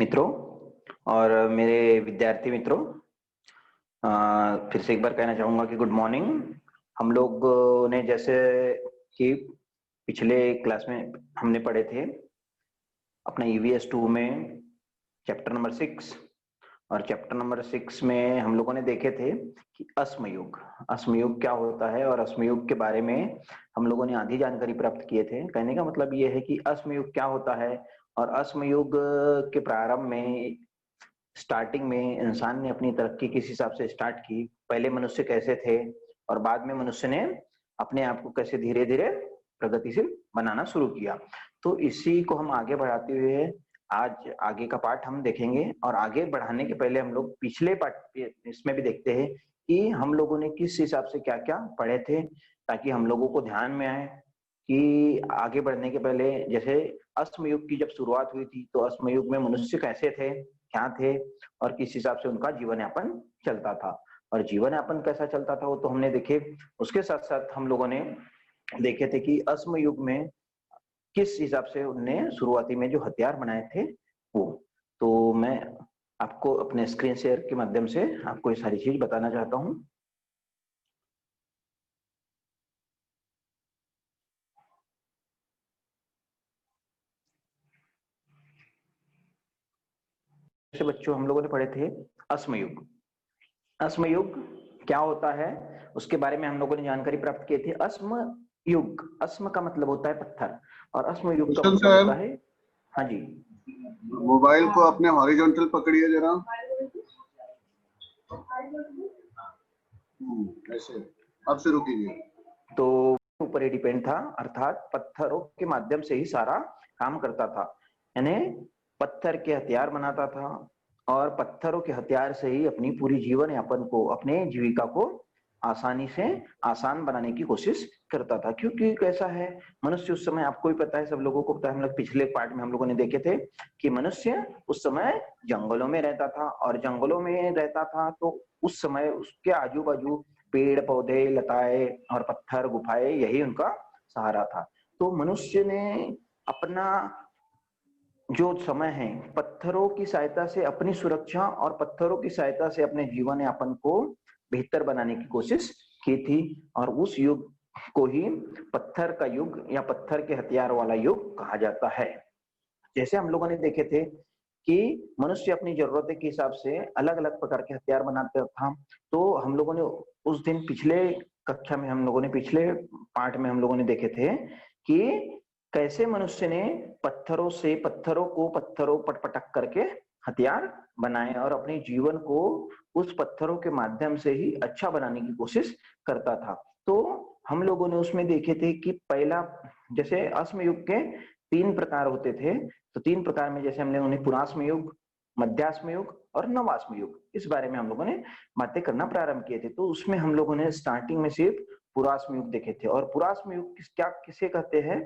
मित्रों और मेरे विद्यार्थी मित्रों, फिर से एक बार कहना चाहूंगा कि गुड मॉर्निंग। हम लोग ने जैसे कि पिछले क्लास में हमने पढ़े थे अपना ईवीएस 2 में चैप्टर नंबर 6, और चैप्टर नंबर 6 में हम लोगों ने देखे थे कि अश्मयुग अश्मयुग क्या होता है, और अश्मयुग के बारे में हम लोगों ने आधी जानकारी प्राप्त किए थे। कहने का मतलब ये है कि अश्मयुग क्या होता है, और अश्मयुग के प्रारंभ में, स्टार्टिंग में इंसान ने अपनी तरक्की किस हिसाब से स्टार्ट की, पहले मनुष्य कैसे थे और बाद में मनुष्य ने अपने आप को कैसे धीरे धीरे प्रगतिशील बनाना शुरू किया। तो इसी को हम आगे बढ़ाते हुए आज आगे का पाठ हम देखेंगे, और आगे बढ़ाने के पहले हम लोग पिछले पाठ इसमें भी देखते हैं कि हम लोगों ने किस हिसाब से क्या क्या पढ़े थे, ताकि हम लोगों को ध्यान में आए कि आगे बढ़ने के पहले, जैसे अश्मयुग की जब शुरुआत हुई थी तो अश्मयुग में मनुष्य कैसे थे, क्या थे, और किस हिसाब से उनका जीवन यापन चलता था। और जीवन यापन कैसा चलता था वो तो हमने देखे। उसके साथ साथ हम लोगों ने देखे थे कि अश्मयुग में किस हिसाब से उनने शुरुआती में जो हथियार बनाए थे वो। तो मैं आपको अपने स्क्रीन शेयर के माध्यम से आपको ये सारी चीज बताना चाहता हूँ। जैसे बच्चों हम लोगों ने पढ़े थे अश्मयुग। अश्मयुग क्या होता है उसके बारे में हम लोगों ने जानकारी प्राप्त की थी। अश्म युग, अश्म का मतलब होता है पत्थर, और अश्म युग का कुशल मतलब सर, होता है, हाँ जी, मोबाइल को अपने हॉरिजॉन्टल पकड़िए जरा। ऐसे अब शुरू कीजिए। तो ऊपर ही डिपेंड था, अर्थात पत्थरों के माध्यम से ही सारा काम करता था। यानी पत्थर के हथियार बनाता था, और पत्थरों के हथियार से ही अपनी पूरी जीवन यापन को, अपने जीविका को आसानी से आसान बनाने की कोशिश करता था। क्योंकि कैसा है मनुष्य उस समय, आपको भी पता है, सब लोगों को पता है, हम लोग पिछले पार्ट में हम लोगों ने देखे थे कि मनुष्य उस समय जंगलों में रहता था, और जंगलों में रहता था तो उस समय उसके आजू बाजू पेड़ पौधे लताएं और पत्थर गुफाएं, यही उनका सहारा था। तो मनुष्य ने अपना जो समय है पत्थरों की सहायता से अपनी सुरक्षा और पत्थरों की सहायता से अपने जीवन यापन को बेहतर बनाने की कोशिश की थी। और उस युग को ही पत्थर का युग या पत्थर के हथियार वाला युग कहा जाता है। जैसे हम लोगों ने देखे थे कि मनुष्य अपनी जरूरत के हिसाब से अलग अलग प्रकार के हथियार बनाता था। तो हम लोगों ने उस दिन पिछले कक्षा में, हम लोगों ने पिछले पार्ट में हम लोगों ने देखे थे कि कैसे मनुष्य ने पत्थरों को पत्थरों पर पटक करके हथियार बनाए, और अपने जीवन को उस पत्थरों के माध्यम से ही अच्छा बनाने की कोशिश करता था। तो हम लोगों ने उसमें देखे थे कि पहला, जैसे अश्म युग के 3 प्रकार होते थे। तो 3 प्रकार में जैसे हमने उन्हें पुराश्म युग, मध्याश्म युग और नवाश्म युग, इस बारे में हम लोगों ने बातें करना प्रारंभ किए थे। तो उसमें हम लोगों ने स्टार्टिंग में सिर्फ पुराश्म युग देखे थे। और पुराश्म युग किसे कहते हैं,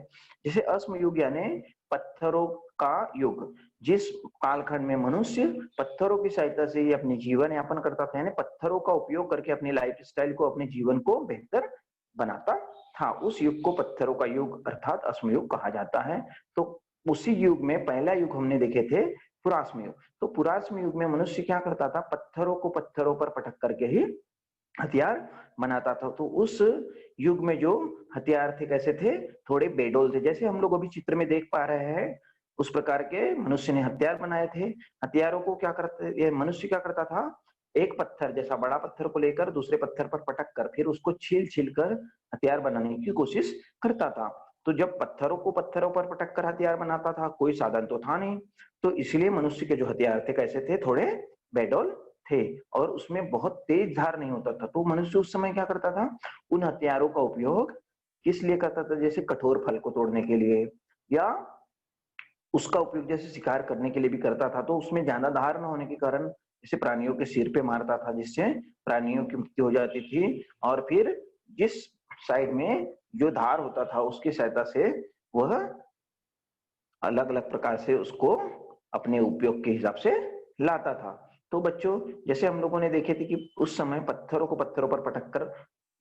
जैसे अश्म युग यानी पत्थरों का युग, जिस कालखंड में मनुष्य पत्थरों की सहायता से ही अपने जीवन यापन करता था, यानी पत्थरों का उपयोग करके अपनी लाइफ स्टाइल को, अपने जीवन को बेहतर बनाता था, उस युग को पत्थरों का युग अर्थात अश्म युग कहा जाता है। तो उसी युग में पहला युग हमने देखे थे पुराश्म युग। तो पुराश्म युग में मनुष्य क्या करता था, पत्थरों को पत्थरों पर पटक करके ही हथियार बनाता था। तो उस युग में जो हथियार थे कैसे थे, थोड़े बेडोल थे, जैसे हम लोग अभी चित्र में देख पा रहे हैं उस प्रकार के मनुष्य ने हथियार बनाए थे। हथियारों को क्या करते, ये मनुष्य क्या करता था, एक पत्थर जैसा बड़ा पत्थर को लेकर दूसरे पत्थर पर पटक कर फिर उसको छील छील कर हथियार बनाने की कोशिश करता था। तो जब पत्थरों को पत्थरों पर पटक कर हथियार बनाता था, कोई साधन तो था नहीं, तो इसलिए मनुष्य के जो हथियार थे कैसे थे, थोड़े बेडोल थे, और उसमें बहुत तेज धार नहीं होता था। तो मनुष्य उस समय क्या करता था, उन हथियारों का उपयोग किस लिए करता था, जैसे कठोर फल को तोड़ने के लिए, या उसका उपयोग जैसे शिकार करने के लिए भी करता था। तो उसमें ज्यादा धार न होने के कारण जैसे प्राणियों के सिर पे मारता था, जिससे प्राणियों की मृत्यु हो जाती थी। और फिर जिस साइड में जो धार होता था उसकी सहायता से वह अलग अलग प्रकार से उसको अपने उपयोग के हिसाब से लाता था। तो बच्चों, जैसे हम लोगों ने देखे थे कि उस समय पत्थरों को पत्थरों पर पटक कर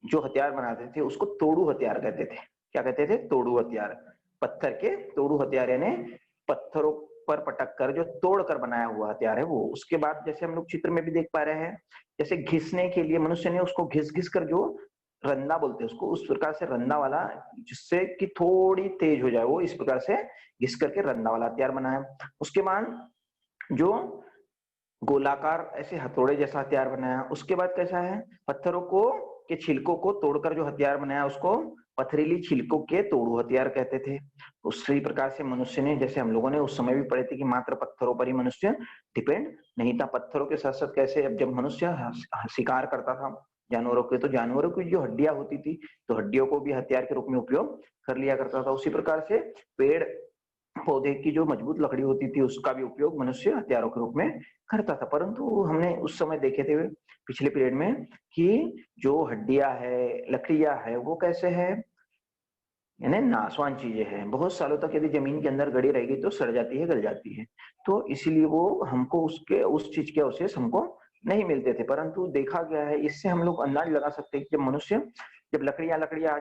जो हथियार बनाते थे उसको तोड़ू हथियार कहते थे। क्या कहते थे, तोड़ू हथियार। पत्थर के तोड़ू हथियार यानी पत्थरों पर पटक कर जो तोड़ कर बनाया हुआ हथियार है वो। उसके बाद जैसे हम लोग चित्र में भी देख पा रहे हैं, जैसे घिसने के लिए मनुष्य ने उसको घिस-घिस कर जो रंदा बोलते हैं उसको, उस प्रकार से रंदा वाला, जिससे कि थोड़ी तेज हो जाए वो, इस प्रकार से घिस करके रंदा वाला हथियार बनाया। उसके बाद जो गोलाकार ऐसे हथौड़े जैसा हथियार बनाया। उसके बाद कैसा है, पत्थरों को के छिलकों को तोड़कर जो हथियार बनाया उसको पथरीली छिलकों के तोड़ू हथियार कहते थे। उसी प्रकार से मनुष्य ने, जैसे हम लोगों ने उस समय भी पढ़े थे कि मात्र पत्थरों पर ही मनुष्य डिपेंड नहीं था, पत्थरों के साथ साथ कैसे अब जब मनुष्य शिकार करता था जानवरों के, तो जानवरों की जो हड्डियां होती थी तो हड्डियों को भी हथियार के रूप में उपयोग कर लिया करता था। उसी प्रकार से पेड़ पौधे की जो मजबूत लकड़ी होती थी उसका भी उपयोग मनुष्य हथियारों के रूप में करता था। परंतु हमने उस समय देखे थे पिछले पीरियड में कि जो हड्डियां है, लकड़ियां है, वो कैसे है, यानी नाशवान चीजें हैं, बहुत सालों तक यदि जमीन के अंदर गड़ी रहेगी तो सड़ जाती है, गल जाती है। तो इसीलिए वो हमको उसके उस चीज के अवशेष हमको नहीं मिलते थे। परंतु देखा गया है, इससे हम लोग अंदाज लगा सकते हैं कि जब मनुष्य, जब लकड़ियां लकड़ियां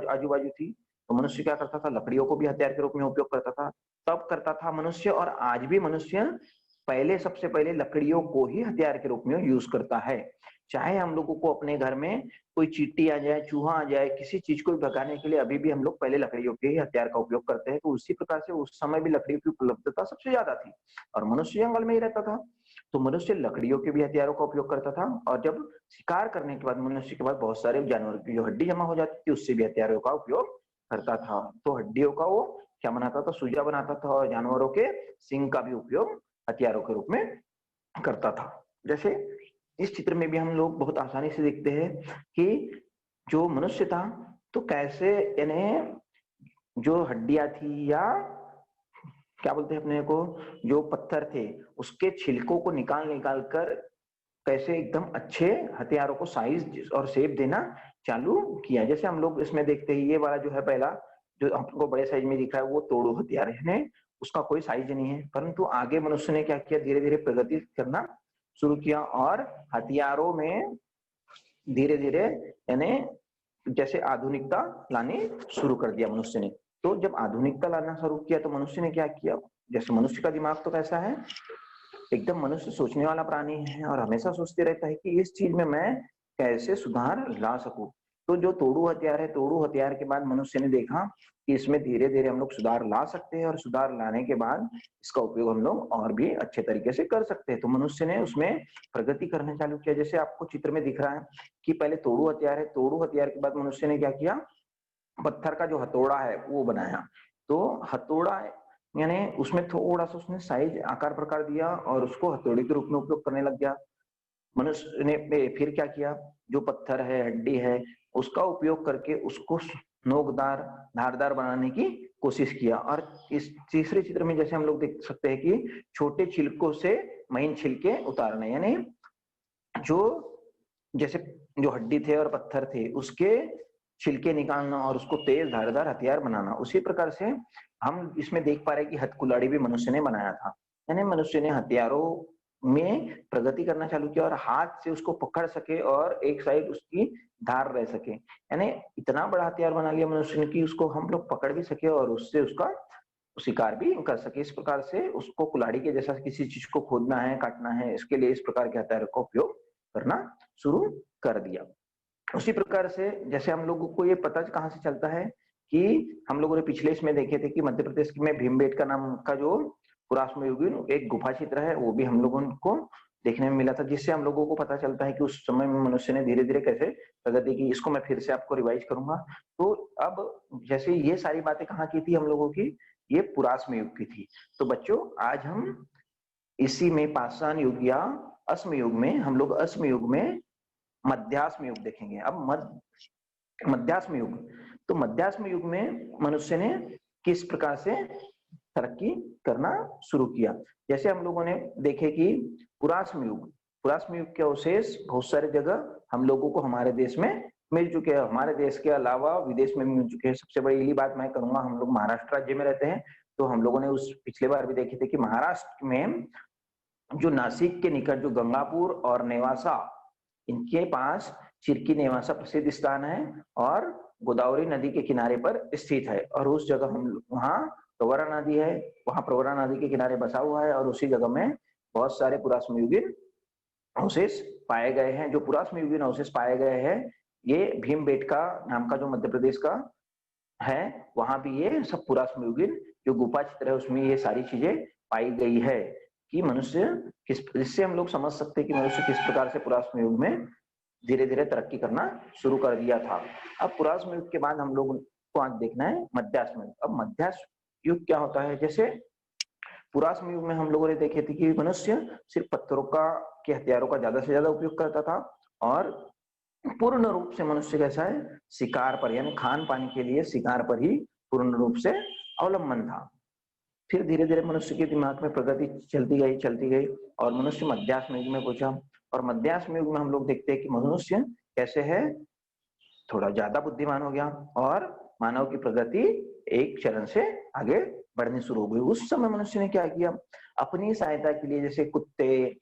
आजू बाजू थी तो मनुष्य क्या करता था, लकड़ियों को भी हथियार के रूप में उपयोग करता था। तब करता था मनुष्य, और आज भी मनुष्य पहले, सबसे पहले लकड़ियों को ही हथियार के रूप में यूज करता है। चाहे हम लोगों को अपने घर में कोई चींटी आ जाए, चूहा आ जाए, किसी चीज को भी भगाने के लिए अभी भी हम लोग पहले लकड़ियों के ही हथियार का उपयोग करते हैं। तो उसी प्रकार से उस समय भी लकड़ी की उपलब्धता सबसे ज्यादा थी और मनुष्य जंगल में ही रहता था, तो मनुष्य लकड़ियों के भी हथियारों का उपयोग करता था। और जब शिकार करने के बाद मनुष्य के बाद बहुत सारे जानवर की जो हड्डी जमा हो जाती थी उससे भी हथियारों का उपयोग करता था। तो हड्डियों का वो क्या बनाता था, सूजा बनाता था, और जानवरों के सिंग का भी उपयोग हथियारों के रूप में करता था। जैसे इस चित्र में भी हम लोग बहुत आसानी से देखते हैं कि जो मनुष्य था तो कैसे, यानी जो हड्डियां थी या क्या बोलते हैं अपने को, जो पत्थर थे उसके छिलकों को निकाल निकाल कर कैसे एकदम अच्छे हथियारों को साइज और शेप देना चालू किया। जैसे हम लोग इसमें देखते हैं, ये वाला जो है पहला जो हमको बड़े साइज में दिख रहा है वो तोड़ू हथियार है, उसका कोई साइज नहीं है। परंतु आगे मनुष्य ने क्या किया, धीरे धीरे प्रगति करना शुरू किया और हथियारों में धीरे धीरे, यानी जैसे आधुनिकता लानी शुरू कर दिया मनुष्य ने। तो जब आधुनिकता लाना शुरू किया तो मनुष्य ने क्या किया, जैसे मनुष्य का दिमाग तो कैसा है, एकदम मनुष्य सोचने वाला प्राणी है और हमेशा सोचते रहता है कि इस चीज में मैं कैसे सुधार ला सकूं। तो जो तोड़ू हथियार है, तोड़ू हथियार के बाद मनुष्य ने देखा कि इसमें धीरे धीरे हम लोग सुधार ला सकते हैं और सुधार लाने के बाद इसका उपयोग हम लोग और भी अच्छे तरीके से कर सकते हैं। तो मनुष्य ने उसमें प्रगति करना चालू किया। जैसे आपको चित्र में दिख रहा है कि पहले तोड़ू हथियार है, तोड़ू हथियार के बाद मनुष्य ने क्या किया, पत्थर का जो हथौड़ा है वो बनाया। तो हथौड़ा यानी उसमें थोड़ा सा उसने साइज आकार प्रकार दिया और उसको हथौड़े के रूप में उपयोग करने लग गया। मनुष्य ने फिर क्या किया, जो पत्थर है, हड्डी है, उसका उपयोग करके उसको नोकदार, धारदार बनाने की कोशिश किया। और इस तीसरे चित्र में जैसे हम लोग देख सकते हैं कि छोटे छिलकों से महीन छिलके उतारने, यानी जो जैसे जो हड्डी थे और पत्थर थे उसके छिलके निकालना और उसको तेज धारदार हथियार बनाना। उसी प्रकार से हम इसमें देख पा रहे हैं कि हथकुल्हाड़ी भी मनुष्य ने बनाया था, यानी मनुष्य ने हथियारों में प्रगति करना चालू किया और हाथ से उसको पकड़ सके और एक साइड उसकी धार रह सके, यानी इतना बड़ा हथियार बना लिया मनुष्य ने कि उसको हम लोग पकड़ भी सके और उससे उसका शिकार भी कर सके। इस प्रकार से उसको कुल्हाड़ी के जैसा किसी चीज को खोदना है, काटना है, इसके लिए इस प्रकार के हथियार का उपयोग करना शुरू कर दिया। उसी प्रकार से जैसे हम लोगों को ये पता कहाँ से चलता है कि हम लोगों ने पिछले इसमें देखे थे कि मध्य प्रदेश में भीमबेटका नाम का जो पुरातत्वयुगीन एक गुफा चित्र है वो भी हम लोगों को देखने में मिला था, जिससे हम लोगों को पता चलता है कि उस समय में मनुष्य ने धीरे धीरे कैसे प्रगति की। इसको मैं फिर से आपको रिवाइज करूंगा। तो अब जैसे ये सारी बातें कहाँ की थी हम लोगों की, ये पुरास्म युग की थी। तो बच्चों आज हम इसी में पाषाण युग या अस्म युग में, हम लोग अस्म युग में मध्यास्म युग देखेंगे। अब मध्यास्म युग, तो मध्यास्म युग में मनुष्य ने किस प्रकार से तरक्की करना शुरू किया। जैसे हम लोगों ने देखे कि पुरास्म युग के अवशेष बहुत सारे जगह हम लोगों को हमारे देश में मिल चुके हैं, हमारे देश के अलावा विदेश में मिल चुके हैं। सबसे बड़ी बात मैं करूंगा, हम लोग महाराष्ट्र राज्य में रहते हैं, तो हम लोगों ने उस पिछले बार भी देखे थे कि महाराष्ट्र में जो नासिक के निकट जो गंगापुर और नेवासा, इनके पास चिरकी नेवासा प्रसिद्ध स्थान है और गोदावरी नदी के किनारे पर स्थित है। और उस जगह हम वहां प्रवरा नदी है, वहां प्रवरा नदी के किनारे बसा हुआ है और उसी जगह में बहुत सारे पुराश्मयुगीन अवशेष पाए गए हैं। जो पुराश्मयुगीन अवशेष पाए गए हैं, ये भीमबेटका नाम का जो मध्य प्रदेश का है, वहां भी ये सब पुराश्मयुगीन जो गुफा चित्र है उसमें ये सारी चीजें पाई गई है कि मनुष्य किस, इससे हम लोग समझ सकते हैं कि मनुष्य किस प्रकार से पुराश्म युग में धीरे धीरे तरक्की करना शुरू कर दिया था। अब पुराश्म युग के बाद हम लोग को आज देखना है मध्याश्म युग। अब मध्याश्म युग क्या होता है? जैसे पुराश्म युग में हम लोगों ने देखे थे कि मनुष्य सिर्फ पत्थरों का के हथियारों का ज्यादा से ज्यादा उपयोग करता था और पूर्ण रूप से मनुष्य कैसा है, शिकार पर, यानी खान पान के लिए शिकार पर ही पूर्ण रूप से अवलंबन था। फिर धीरे धीरे मनुष्य के दिमाग में प्रगति चलती गई और मनुष्य मध्याश्म युग में पहुंचा। और मध्याश्म युग में हम लोग देखते हैं कि मनुष्य कैसे है, थोड़ा ज्यादा बुद्धिमान हो गया और मानव की प्रगति एक चरण से आगे बढ़नी शुरू हो गई। उस समय मनुष्य ने क्या किया, अपनी सहायता के लिए जैसे कुत्ते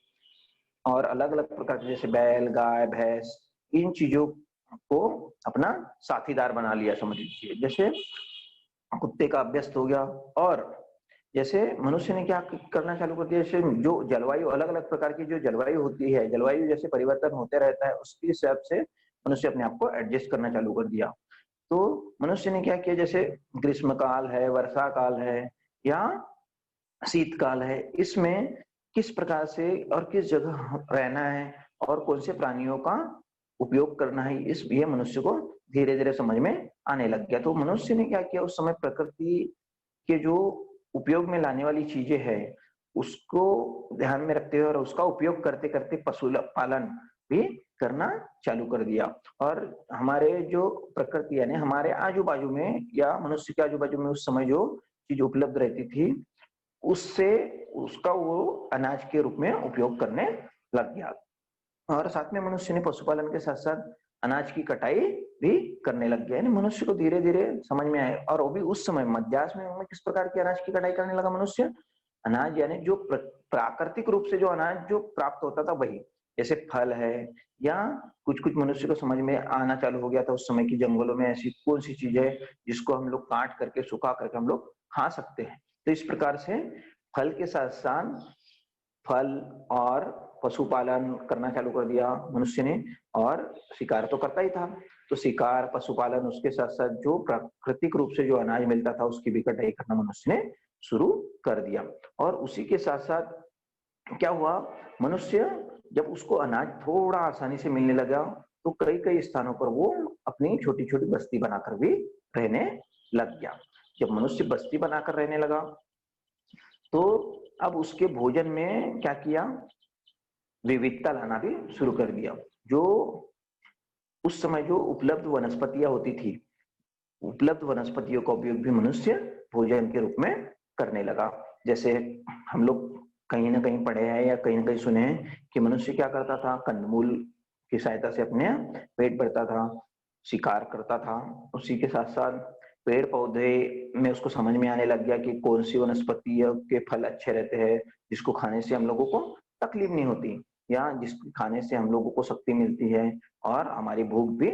और अलग अलग प्रकार के जैसे बैल, गाय, भैंस, इन चीजों को अपना साथीदार बना लिया, समझ लीजिए। जैसे कुत्ते का अभ्यस्त हो गया और जैसे मनुष्य ने क्या करना चालू कर दिया, जैसे जो जलवायु, अलग अलग प्रकार की जो जलवायु होती है, जलवायु जैसे परिवर्तन होते रहता है, उसके हिसाब से मनुष्य अपने आप को एडजस्ट करना चालू कर दिया। तो मनुष्य ने क्या किया, जैसे ग्रीष्म काल है, वर्षा काल है या शीतकाल है, इसमें किस प्रकार से और किस जगह रहना है और कौन से प्राणियों का उपयोग करना है, इस ये मनुष्य को धीरे धीरे समझ में आने लग गया। तो मनुष्य ने क्या किया, उस समय प्रकृति के जो उपयोग में लाने वाली चीजें हैं उसको ध्यान में रखते हुए और उसका उपयोग करते करते पशु पालन भी करना चालू कर दिया। और हमारे जो प्रकृति यानी हमारे आजू बाजू में या मनुष्य के आजू बाजू में उस समय जो चीज उपलब्ध रहती थी उससे उसका वो अनाज के रूप में उपयोग करने लग गया। और साथ में मनुष्य ने पशुपालन के साथ साथ अनाज की कटाई भी करने लग गया। यानी मनुष्य को धीरे धीरे समझ में आया। और वो भी उस समय मध्याश्म युग में किस प्रकार की अनाज की कटाई करने लगा मनुष्य, अनाज यानी जो प्राकृतिक रूप से जो अनाज जो प्राप्त होता था वही, जैसे फल है या कुछ कुछ मनुष्य को समझ में आना चालू हो गया था उस समय की जंगलों में ऐसी कौन सी चीज है जिसको हम लोग काट करके सुखा करके हम लोग खा सकते हैं। तो इस प्रकार से फल के साथ साथ फल और पशुपालन करना चालू कर दिया मनुष्य ने। और शिकार तो करता ही था, तो शिकार, पशुपालन, उसके साथ साथ जो प्राकृतिक रूप से जो अनाज मिलता था उसकी भी कटाई करना मनुष्य ने शुरू कर दिया। और उसी के साथ साथ क्या हुआ, मनुष्य जब उसको अनाज थोड़ा आसानी से मिलने लगा तो कई कई स्थानों पर वो अपनी छोटी छोटी बस्ती बनाकर भी रहने लग गया। जब मनुष्य बस्ती बनाकर रहने लगा तो अब उसके भोजन में क्या किया, विविधता लाना भी शुरू कर दिया। जो उस समय जो उपलब्ध वनस्पतियां होती थी, उपलब्ध वनस्पतियों का उपयोग भी मनुष्य भोजन के रूप में करने लगा। जैसे हम लोग कहीं ना कहीं पढ़े हैं या कहीं ना कहीं सुने हैं कि मनुष्य क्या करता था, कंदमूल की सहायता से अपने पेट भरता था, शिकार करता था। उसी के साथ साथ पेड़ पौधे में उसको समझ में आने लग गया कि कौन सी वनस्पति के फल अच्छे रहते हैं जिसको खाने से हम लोगों को तकलीफ नहीं होती या जिसको खाने से हम लोगों को शक्ति मिलती है और हमारी भूख भी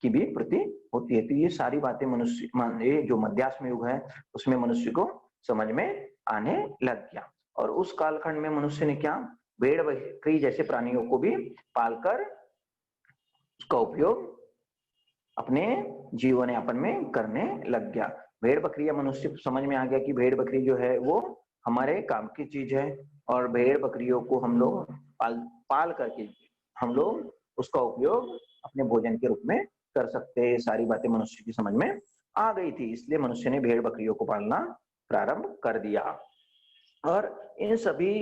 की भी प्रति होती है। तो ये सारी बातें मनुष्य, ये जो मध्याश्म युग है उसमें मनुष्य को समझ में आने लग गया। और उस कालखंड में मनुष्य ने क्या, भेड़ बकरी जैसे प्राणियों को भी पालकर उसका उपयोग अपने जीवन यापन में करने लग गया। भेड़ बकरी या मनुष्य समझ में आ गया कि भेड़ बकरी जो है वो हमारे काम की चीज है और भेड़ बकरियों को हम लोग पाल करके हम लोग उसका उपयोग अपने भोजन के रूप में कर सकते हैं। सारी बातें मनुष्य की समझ में आ गई थी, इसलिए मनुष्य ने भेड़ बकरियों को पालना प्रारंभ कर दिया। और इन सभी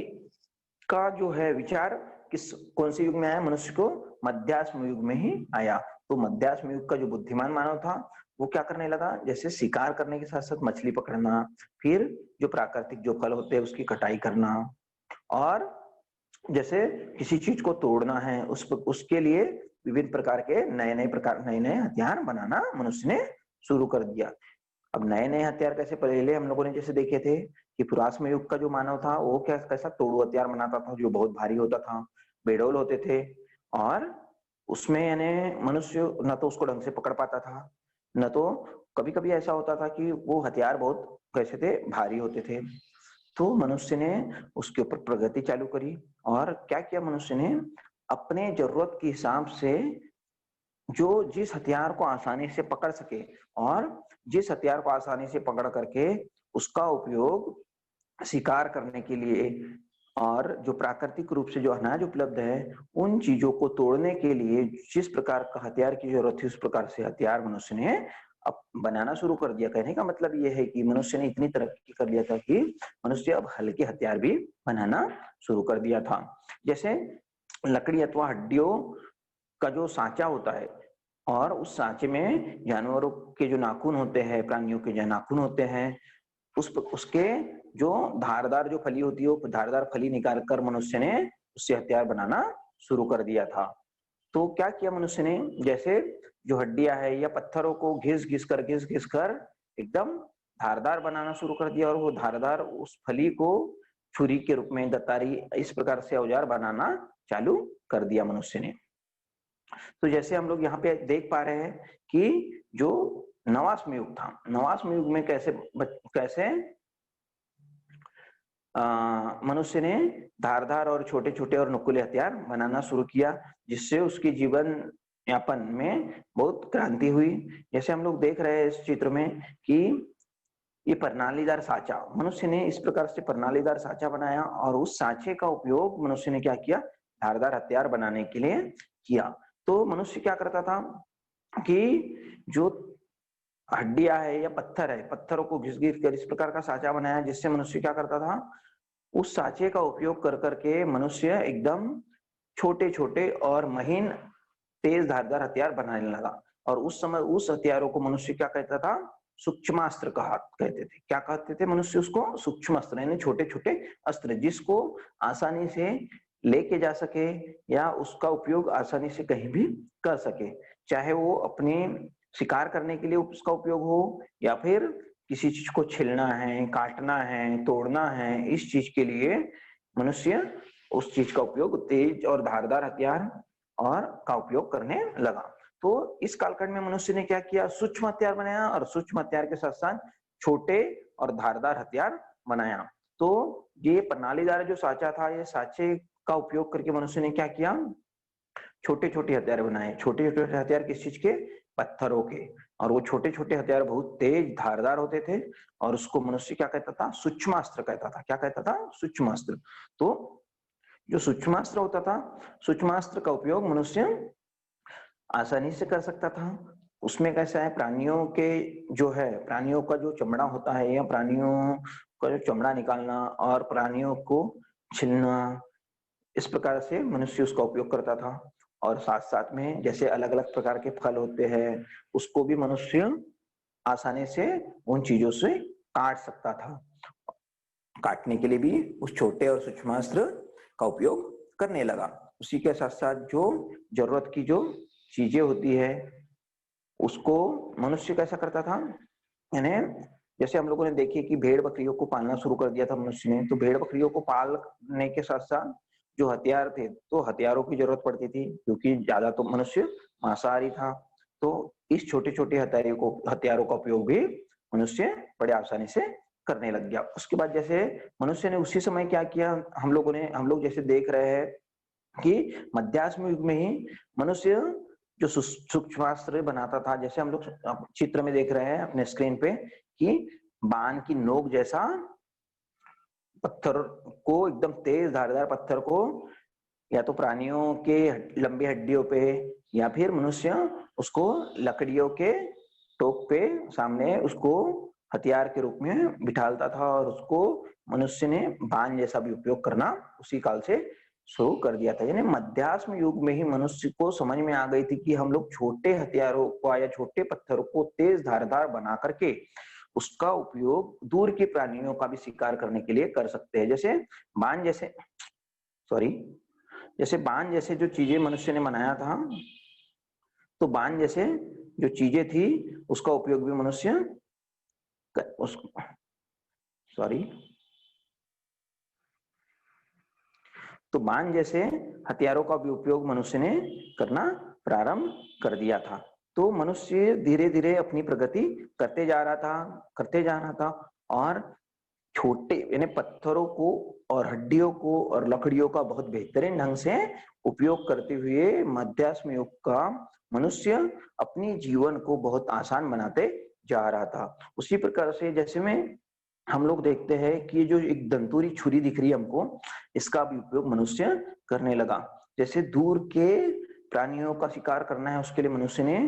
का जो है विचार किस कौन से युग में आया, मनुष्य को मध्याश्म युग में ही आया। तो मध्याश्म युग का जो बुद्धिमान मानव था वो क्या करने लगा, जैसे शिकार करने के साथ साथ मछली पकड़ना, फिर जो प्राकृतिक जो फल होते हैं उसकी कटाई करना, और जैसे किसी चीज को तोड़ना है उसके लिए विभिन्न प्रकार के नए नए हथियार बनाना मनुष्य ने शुरू कर दिया। अब नए नए हथियार कैसे, पहले हम लोगों ने जैसे देखे थे कि पुराश्म युग का जो मानव था वो क्या कैसा तोड़ू हथियार बनाता था जो बहुत भारी होता था, बेडोल होते थे, और उसमें यानी मनुष्य न तो उसको ढंग से पकड़ पाता था, न तो कभी कभी ऐसा होता था कि वो हथियार बहुत कैसे थे, भारी होते थे। तो मनुष्य ने उसके ऊपर प्रगति चालू करी और क्या किया मनुष्य ने, अपने जरूरत के हिसाब से जो जिस हथियार को आसानी से पकड़ सके और जिस हथियार को आसानी से पकड़ करके उसका उपयोग शिकार करने के लिए और जो प्राकृतिक रूप से जो अनाज उपलब्ध है उन चीजों को तोड़ने के लिए जिस प्रकार का हथियार की जरूरत थी उस प्रकार से हथियार मनुष्य ने अब बनाना शुरू कर दिया। कहने का मतलब ये है कि मनुष्य ने इतनी तरक्की कर लिया था कि मनुष्य अब हल्के हथियार भी बनाना शुरू कर दिया था। जैसे लकड़ी अथवा हड्डियों का जो सांचा होता है और उस सांचे में जानवरों के जो नाखून होते हैं, प्राणियों के जो नाखून होते हैं, उसके जो धारदार जो फली होती है वो धारदार फली निकाल कर मनुष्य ने उससे हथियार बनाना शुरू कर दिया था। तो क्या किया मनुष्य ने, जैसे जो हड्डियां है या पत्थरों को घिस घिस कर एकदम धारदार बनाना शुरू कर दिया और वो धारदार उस फली को छुरी के रूप में, दतारी, इस प्रकार से औजार बनाना चालू कर दिया मनुष्य ने। तो जैसे हम लोग यहाँ पे देख पा रहे हैं कि जो नवाश्म युग था, नवाश्म युग में कैसे मनुष्य ने धारदार और छोटे छोटे और नुकीले हथियार बनाना शुरू किया, जिससे उसके जीवन यापन में बहुत क्रांति हुई। जैसे हम लोग देख रहे हैं इस चित्र में कि ये प्रणालीदार साँचा, मनुष्य ने इस प्रकार से प्रणालीदार साँचा बनाया और उस साँचे का उपयोग मनुष्य ने क्या किया, धारदार हथियार बनाने के लिए किया। तो मनुष्य क्या करता था कि जो हड्डियां है या पत्थर है, पत्थरों को घिस घिस कर इस प्रकार का साँचा बनाया, जिससे मनुष्य क्या करता था, उस साँचे का उपयोग कर करके मनुष्य एकदम छोटे छोटे और महीन तेज धारदार हथियार बनाने लगा। और उस समय उस हथियारों को मनुष्य क्या कहता था, सूक्ष्मास्त्र कहा कहते थे। क्या कहते थे मनुष्य उसको, सूक्ष्म अस्त्र, यानी छोटे छोटे अस्त्र, जिसको आसानी से लेके जा सके या उसका उपयोग आसानी से कहीं भी कर सके, चाहे वो अपने शिकार करने के लिए उसका उपयोग हो या फिर किसी चीज को छिलना है, काटना है, तोड़ना है, इस चीज के लिए मनुष्य उस चीज का उपयोग, तेज और धारदार हथियार और का उपयोग करने लगा। तो इस कालखंड में मनुष्य ने क्या किया, सूक्ष्म हथियार बनाया और सूक्ष्म हथियार के साथ साथ छोटे और धारदार हथियार बनाया। तो ये प्रणालीदार जो साँचा था, ये साँचे का उपयोग करके मनुष्य ने क्या किया, छोटे छोटे हथियार बनाए। छोटे छोटे हथियार किस चीज के, पत्थरों के। और वो छोटे छोटे हथियार बहुत तेज धारदार होते थे और उसको मनुष्य क्या कहता था, सूक्ष्मास्त्र कहता था। क्या कहता था, सूक्ष्मास्त्र। तो जो सूक्ष्मास्त्र होता था, सूक्ष्मास्त्र का उपयोग मनुष्य आसानी से कर सकता था। उसमें कैसा है, प्राणियों के जो है, प्राणियों का जो चमड़ा होता है या प्राणियों का जो चमड़ा निकालना और प्राणियों को छिलना, इस प्रकार से मनुष्य उसका उपयोग करता था। और साथ साथ में जैसे अलग अलग प्रकार के फल होते हैं, उसको भी मनुष्य आसानी से उन चीजों से काट सकता था। काटने के लिए भी उस छोटे और सूक्ष्मास्त्र का उपयोग करने लगा। उसी के साथ साथ जो जरूरत की जो चीजें होती है उसको मनुष्य कैसा करता था, यानी जैसे हम लोगों ने देखी कि भेड़ बकरियों को पालना शुरू कर दिया था मनुष्य ने, तो भेड़ बकरियों को पालने के साथ साथ जो हथियार थे, तो हथियारों की जरूरत पड़ती थी क्योंकि ज्यादा तो मनुष्य मांसाहारी था। तो इस छोटे छोटे हथियारों का उपयोग भी मनुष्य बड़े आसानी से करने लग गया। उसके बाद जैसे मनुष्य ने उसी समय क्या किया, हम लोग जैसे देख रहे हैं कि मध्याश्म युग में ही मनुष्य जो सूक्ष्मास्त्र बनाता था, जैसे हम लोग चित्र में देख रहे हैं अपने स्क्रीन पे कि बाण की नोक जैसा पत्थर को, एकदम तेज धारदार पत्थर को या तो प्राणियों के लंबी हड्डियों पे या फिर मनुष्य उसको लकड़ियों के टोक पे सामने उसको हथियार के रूप में बिठालता था और उसको मनुष्य ने बाण जैसा भी उपयोग करना उसी काल से शुरू कर दिया था। यानी मध्याश्म युग में ही मनुष्य को समझ में आ गई थी कि हम लोग छोटे हथियारों को या छोटे पत्थरों को तेज धारदार बना करके उसका उपयोग दूर के प्राणियों का भी शिकार करने के लिए कर सकते हैं। जैसे बाण जैसे जो चीजें मनुष्य ने बनाया था, तो बाण जैसे जो चीजें थी उसका उपयोग भी मनुष्य उस सॉरी तो बाण जैसे हथियारों का भी उपयोग मनुष्य ने करना प्रारंभ कर दिया था। तो मनुष्य धीरे धीरे अपनी प्रगति करते जा रहा था और छोटे यानी पत्थरों को और हड्डियों को और लकड़ियों का बहुत बेहतरीन ढंग से उपयोग करते हुए मध्याश्म युग का मनुष्य अपनी जीवन को बहुत आसान बनाते जा रहा था। उसी प्रकार से जैसे में हम लोग देखते हैं कि ये जो एक दंतुरी छुरी दिख रही है हमको, इसका भी उपयोग मनुष्य करने लगा। जैसे दूर के प्राणियों का शिकार करना है, उसके लिए मनुष्य ने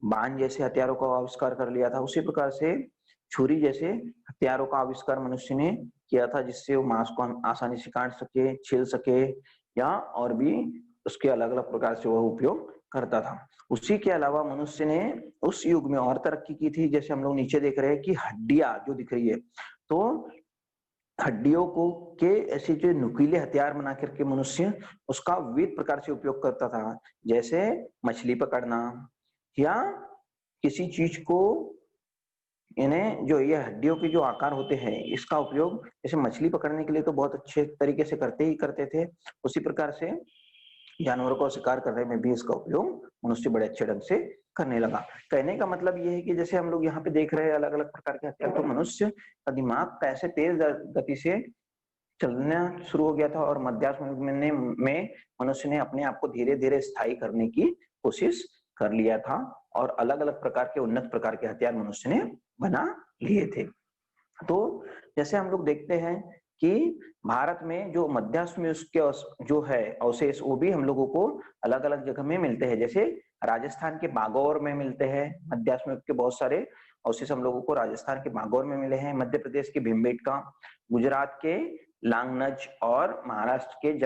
बाण जैसे हथियारों का आविष्कार कर लिया था। उसी प्रकार से छुरी जैसे हथियारों का आविष्कार मनुष्य ने किया था, जिससे वो मांस को आसानी से काट सके, छील सके या और भी उसके अलग अलग प्रकार से वह उपयोग करता था। उसी के अलावा मनुष्य ने उस युग में और तरक्की की थी। जैसे हम लोग नीचे देख रहे हैं कि हड्डियां जो दिख रही है, तो हड्डियों को के ऐसे जो नुकीले हथियार बना करके मनुष्य उसका विविध प्रकार से उपयोग करता था। जैसे मछली पकड़ना या किसी चीज को, इन्हें जो ये हड्डियों के जो आकार होते हैं इसका उपयोग जैसे मछली पकड़ने के लिए तो बहुत अच्छे तरीके से करते थे। उसी प्रकार से जानवरों को शिकार करने में भी इसका उपयोग मनुष्य बड़े अच्छे ढंग से करने लगा। कहने का मतलब ये है कि जैसे हम लोग यहाँ पे देख रहे हैं अलग अलग प्रकार के हथियार, तो मनुष्य का दिमाग कैसे तेज गति से चलना शुरू हो गया था और मध्याह्न युग में मनुष्य ने अपने आप को धीरे धीरे स्थायी करने की कोशिश कर लिया था और अलग अलग प्रकार के उन्नत प्रकार के हथियार मनुष्य ने बना लिए थे। तो जैसे हम लोग देखते हैं कि भारत में जो मध्याह्न युग के जो है अवशेष, वो भी हम लोगों को अलग अलग जगह में मिलते हैं। जैसे राजस्थान के बागौर में मिलते हैं मध्याह्न युग के बहुत सारे अवशेष हम लोगों को राजस्थान के बागौर में मिले हैं, मध्य प्रदेश के भीमबेटका, गुजरात के लांगनज और महाराष्ट्र के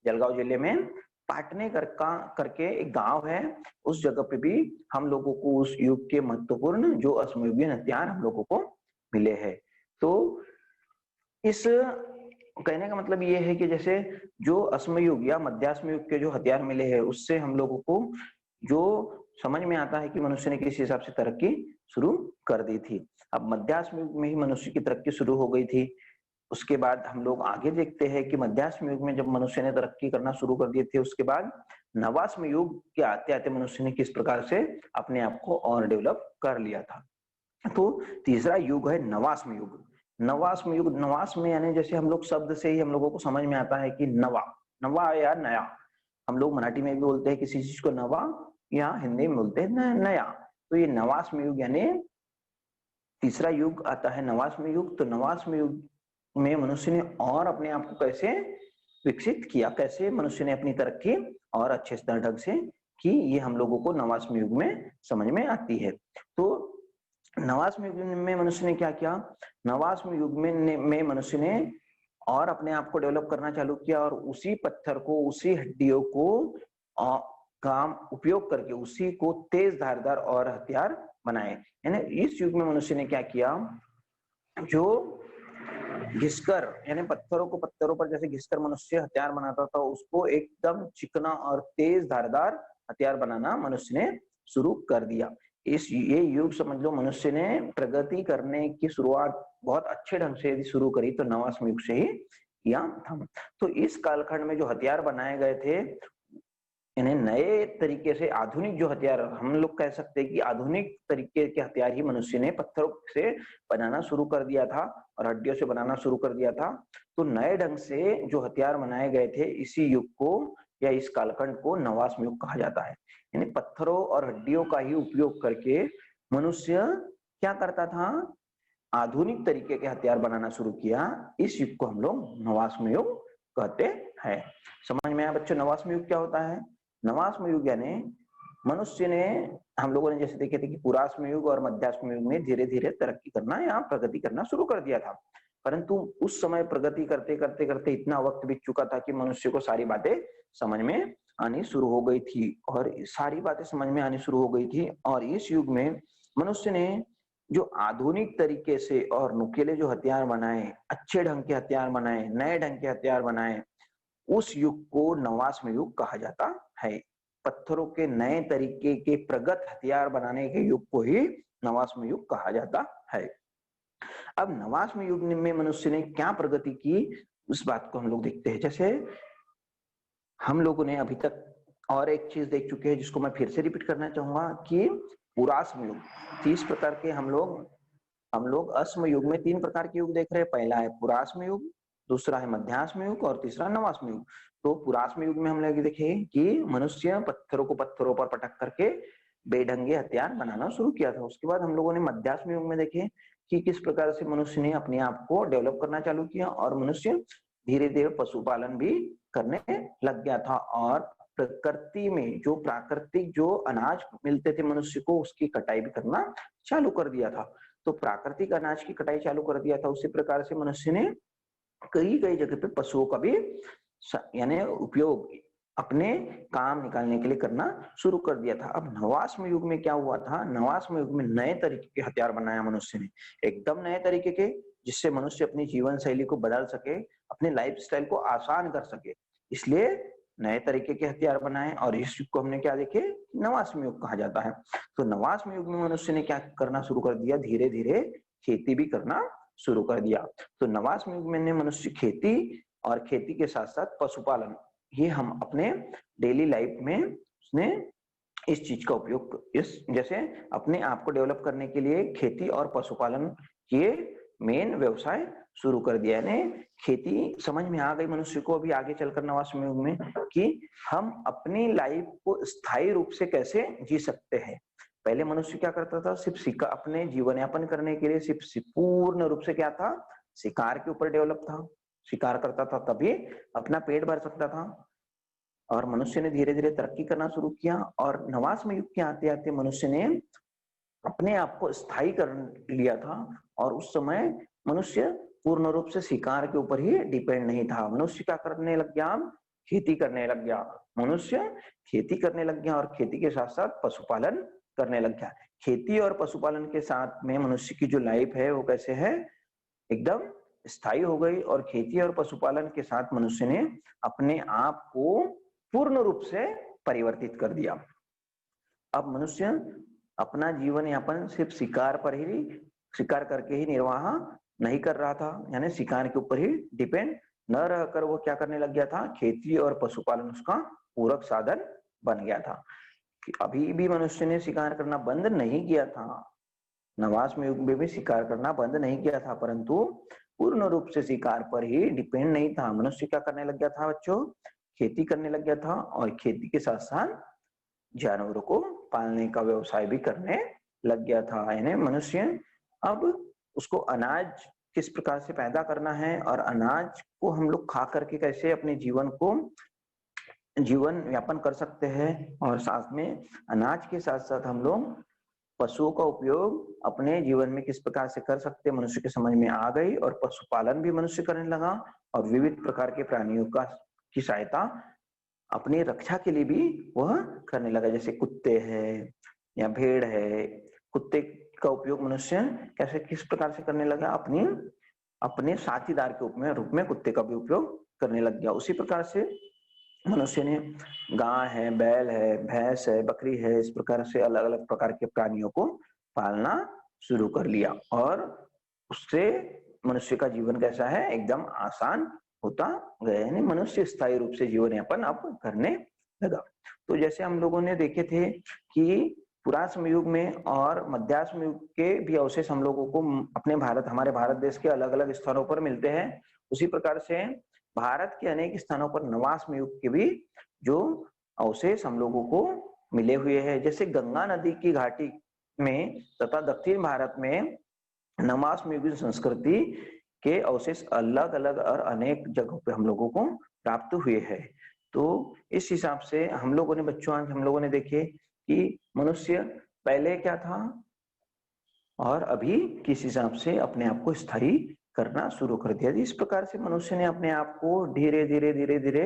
जलगांव जिले में पाटने करके एक गांव है, उस जगह पे भी हम लोगों को उस युग के महत्वपूर्ण जो अश्मयुगीन हथियार हम लोगों को मिले हैं। तो इस कहने का मतलब ये है कि जैसे जो अश्मयुग या मध्याश्म युग के जो हथियार मिले हैं, उससे हम लोगों को जो समझ में आता है कि मनुष्य ने किस हिसाब से तरक्की शुरू कर दी थी। अब मध्याश्म युग में ही मनुष्य की तरक्की शुरू हो गई थी। उसके बाद हम लोग आगे देखते हैं कि मध्याश्म युग में जब मनुष्य ने तरक्की करना शुरू कर दिए थे, उसके बाद नवाश्म युग के आते आते मनुष्य ने किस प्रकार से अपने आप को और डेवलप कर लिया था। तो तीसरा युग है नवाश्म युग। नवाश्म यानी जैसे हम लोग शब्द से ही हम लोगों को समझ में आता है कि नवा या नया। हम लोग मराठी में भी बोलते हैं किसी चीज को नवा, या हिंदी में बोलते हैं नया। तो ये नवाश्म युग यानी तीसरा युग आता है नवाश्म युग। तो नवाश्म युग में मनुष्य ने और अपने आप को कैसे विकसित किया, कैसे मनुष्य ने अपनी तरक्की और अच्छे ढंग से की, ये हम लोगों को नवाश्म युग में समझ में आती है। तो नवाश्म युग में मनुष्य ने क्या किया, नवाश्म युग में मनुष्य ने और अपने आप को डेवलप करना चालू किया और उसी पत्थर को, उसी हड्डियों को काम उपयोग करके उसी को तेज धारदार और हथियार बनाए। यानी इस युग में मनुष्य ने क्या किया, जो घिसकर यानी पत्थरों पर जैसे घिसकर मनुष्य हथियार बनाता था, उसको एकदम चिकना और तेज धारदार हथियार बनाना मनुष्य ने शुरू कर दिया। ये युग समझ लो मनुष्य ने प्रगति करने की शुरुआत बहुत अच्छे ढंग से यदि शुरू करी तो नवाश्म युग से ही किया था। तो इस कालखंड में जो हथियार बनाए गए थे, इन्हें नए तरीके से आधुनिक जो हथियार, हम लोग कह सकते हैं कि आधुनिक तरीके के हथियार ही मनुष्य ने पत्थरों से बनाना शुरू कर दिया था और हड्डियों से बनाना शुरू कर दिया था। तो नए ढंग से जो हथियार बनाए गए थे, इसी युग को या इस कालखंड को नवाश्म युग कहा जाता है। यानी पत्थरों और हड्डियों का ही उपयोग करके मनुष्य क्या करता था, आधुनिक तरीके के हथियार बनाना शुरू किया। इस युग को हम लोग नवाश्म युग कहते हैं। समझ में आया बच्चों नवाश्म युग क्या होता है? नवाश्म युग यानी मनुष्य ने, हम लोगों ने जैसे देखे थे कि पुराश्म युग और मध्याश्म युग में धीरे धीरे तरक्की करना या प्रगति करना शुरू कर दिया था, परंतु उस समय प्रगति करते करते करते इतना वक्त बीत चुका था कि मनुष्य को सारी बातें समझ में आनी शुरू हो गई थी और सारी बातें समझ में आनी शुरू हो गई थी। और इस युग में मनुष्य ने जो आधुनिक तरीके से और नुकीले जो हथियार बनाए, अच्छे ढंग के हथियार बनाए, नए ढंग के हथियार बनाए, उस युग को नवाश्म युग कहा जाता है। पत्थरों के नए तरीके के प्रगत हथियार बनाने के युग को ही नवाश्म युग कहा जाता है। अब नवाश्म युग में मनुष्य ने क्या प्रगति की, उस बात को हम लोग देखते हैं। जैसे हम लोगों ने अभी तक और एक चीज देख चुके हैं जिसको मैं फिर से रिपीट करना चाहूंगा कि पुरास्म युग, 30 प्रकार के हम लोग अस्म युग में 3 प्रकार के युग देख रहे हैं। पहला है पुरास्म युग, दूसरा है मध्यास्म युग और तीसरा नवास्म युग। तो पुरास्म युग में हम लोग देखे कि मनुष्य पत्थरों को पत्थरों पर पटक करके बेढंगे हथियार बनाना शुरू किया था। उसके बाद हम लोगों ने मध्यास्म युग में देखे कि किस प्रकार से मनुष्य ने अपने आप को डेवलप करना चालू किया और मनुष्य धीरे धीरे पशुपालन भी करने लग गया था और प्रकृति में जो प्राकृतिक जो अनाज मिलते थे मनुष्य को उसकी कटाई भी करना चालू कर दिया था। तो प्राकृतिक अनाज की कटाई चालू कर दिया था। उसी प्रकार से मनुष्य ने कई कई जगह पे पशुओं का भी यानी उपयोग अपने काम निकालने के लिए करना शुरू कर दिया था। अब नवास्म युग में क्या हुआ था, नवास्म युग में नए तरीके के हथियार बनाया मनुष्य ने, एकदम नए तरीके के, जिससे मनुष्य अपनी जीवन शैली को बदल सके, अपने लाइफ स्टाइल को आसान कर सके। इसलिए नए तरीके के हथियार बनाए और इस युग को हमने क्या देखे, नवास्म युग कहा जाता है। तो नवास्म युग में मनुष्य ने क्या करना शुरू कर दिया, धीरे धीरे खेती भी करना शुरू कर दिया। तो नवास्म युग में मनुष्य खेती और खेती के साथ साथ पशुपालन, ये हम अपने डेली लाइफ में उसने इस चीज का उपयोग, इस जैसे अपने आप को डेवलप करने के लिए खेती और पशुपालन ये मेन व्यवसाय शुरू कर दिया। यानी खेती समझ में आ गई मनुष्य को अभी आगे चलकर नवास्म युग में कि हम अपनी लाइफ को स्थायी रूप से कैसे जी सकते हैं। पहले मनुष्य क्या करता था, सिर्फ अपने जीवन यापन करने के लिए सिर्फ पूर्ण रूप से क्या था, शिकार के ऊपर डेवलप था, शिकार करता था तभी अपना पेट भर सकता था। और मनुष्य ने धीरे धीरे तरक्की करना शुरू किया और नवास्म युग के आते आते मनुष्य ने अपने आप को स्थायी कर लिया था और उस समय मनुष्य पूर्ण रूप से शिकार के ऊपर ही डिपेंड नहीं था। मनुष्य क्या करने लग गया, खेती करने लग गया। मनुष्य खेती करने लग गया और खेती के साथ साथ पशुपालन करने लग गया। खेती और पशुपालन के साथ में मनुष्य की जो लाइफ है वो कैसे है, एकदम स्थायी हो गई। और खेती और पशुपालन के साथ मनुष्य ने अपने आप को पूर्ण रूप से परिवर्तित कर दिया। अब मनुष्य अपना जीवन यापन सिर्फ शिकार करके ही निर्वाह नहीं कर रहा था, यानी शिकार के ऊपर ही डिपेंड न रहकर वो क्या करने लग गया था, खेती और पशुपालन उसका पूरक साधन बन गया था। अभी भी मनुष्य ने शिकार करना बंद नहीं किया था, नवास्म युग में भी शिकार करना बंद नहीं किया था, परंतु पूर्ण रूप से शिकार पर ही डिपेंड नहीं था। मनुष्य क्या करने लग गया था बच्चों, खेती करने लग गया था और खेती के साथ साथ जानवरों को पालने का व्यवसाय भी करने लग गया था। यानी मनुष्य अब उसको अनाज किस प्रकार से पैदा करना है और अनाज को हम लोग खा करके कैसे अपने जीवन यापन कर सकते हैं, और साथ में अनाज के साथ साथ हम लोग पशुओं का उपयोग अपने जीवन में किस प्रकार से कर सकते हैं, मनुष्य के समझ में आ गई। और पशुपालन भी मनुष्य करने लगा और विविध प्रकार के प्राणियों की सहायता अपनी रक्षा के लिए भी वह करने लगा। जैसे कुत्ते हैं या भेड़ है, कुत्ते का उपयोग मनुष्य कैसे किस प्रकार से करने लगा, अपने साथीदार के रूप में कुत्ते का भी उपयोग करने लग गया। उसी प्रकार से मनुष्य ने गाय है, बैल है, भैंस है, बकरी है, इस प्रकार से अलग अलग प्रकार के प्राणियों को पालना शुरू कर लिया और उससे मनुष्य का जीवन कैसा है, एकदम आसान होता गया। यानी मनुष्य स्थायी रूप से जीवन यापन अब करने लगा। तो जैसे हम लोगों ने देखे थे कि पुरास्म युग में और मध्यास्म युग के भी अवशेष हम लोगों को हमारे भारत देश के अलग अलग स्थानों पर मिलते हैं। उसी प्रकार से भारत के अनेक स्थानों पर नवास्म युग के भी जो अवशेष हम लोगों को मिले हुए हैं। जैसे गंगा नदी की घाटी में तथा दक्षिण भारत में नवास्म युग संस्कृति के अवशेष अलग अलग और अनेक जगहों पे हम लोगों को प्राप्त हुए हैं। तो इस हिसाब से हम लोगों ने बच्चों आज हम लोगों ने देखे कि मनुष्य पहले क्या था और अभी किस हिसाब से अपने आप को स्थायी करना शुरू कर दिया। इस प्रकार से मनुष्य ने अपने आप को धीरे धीरे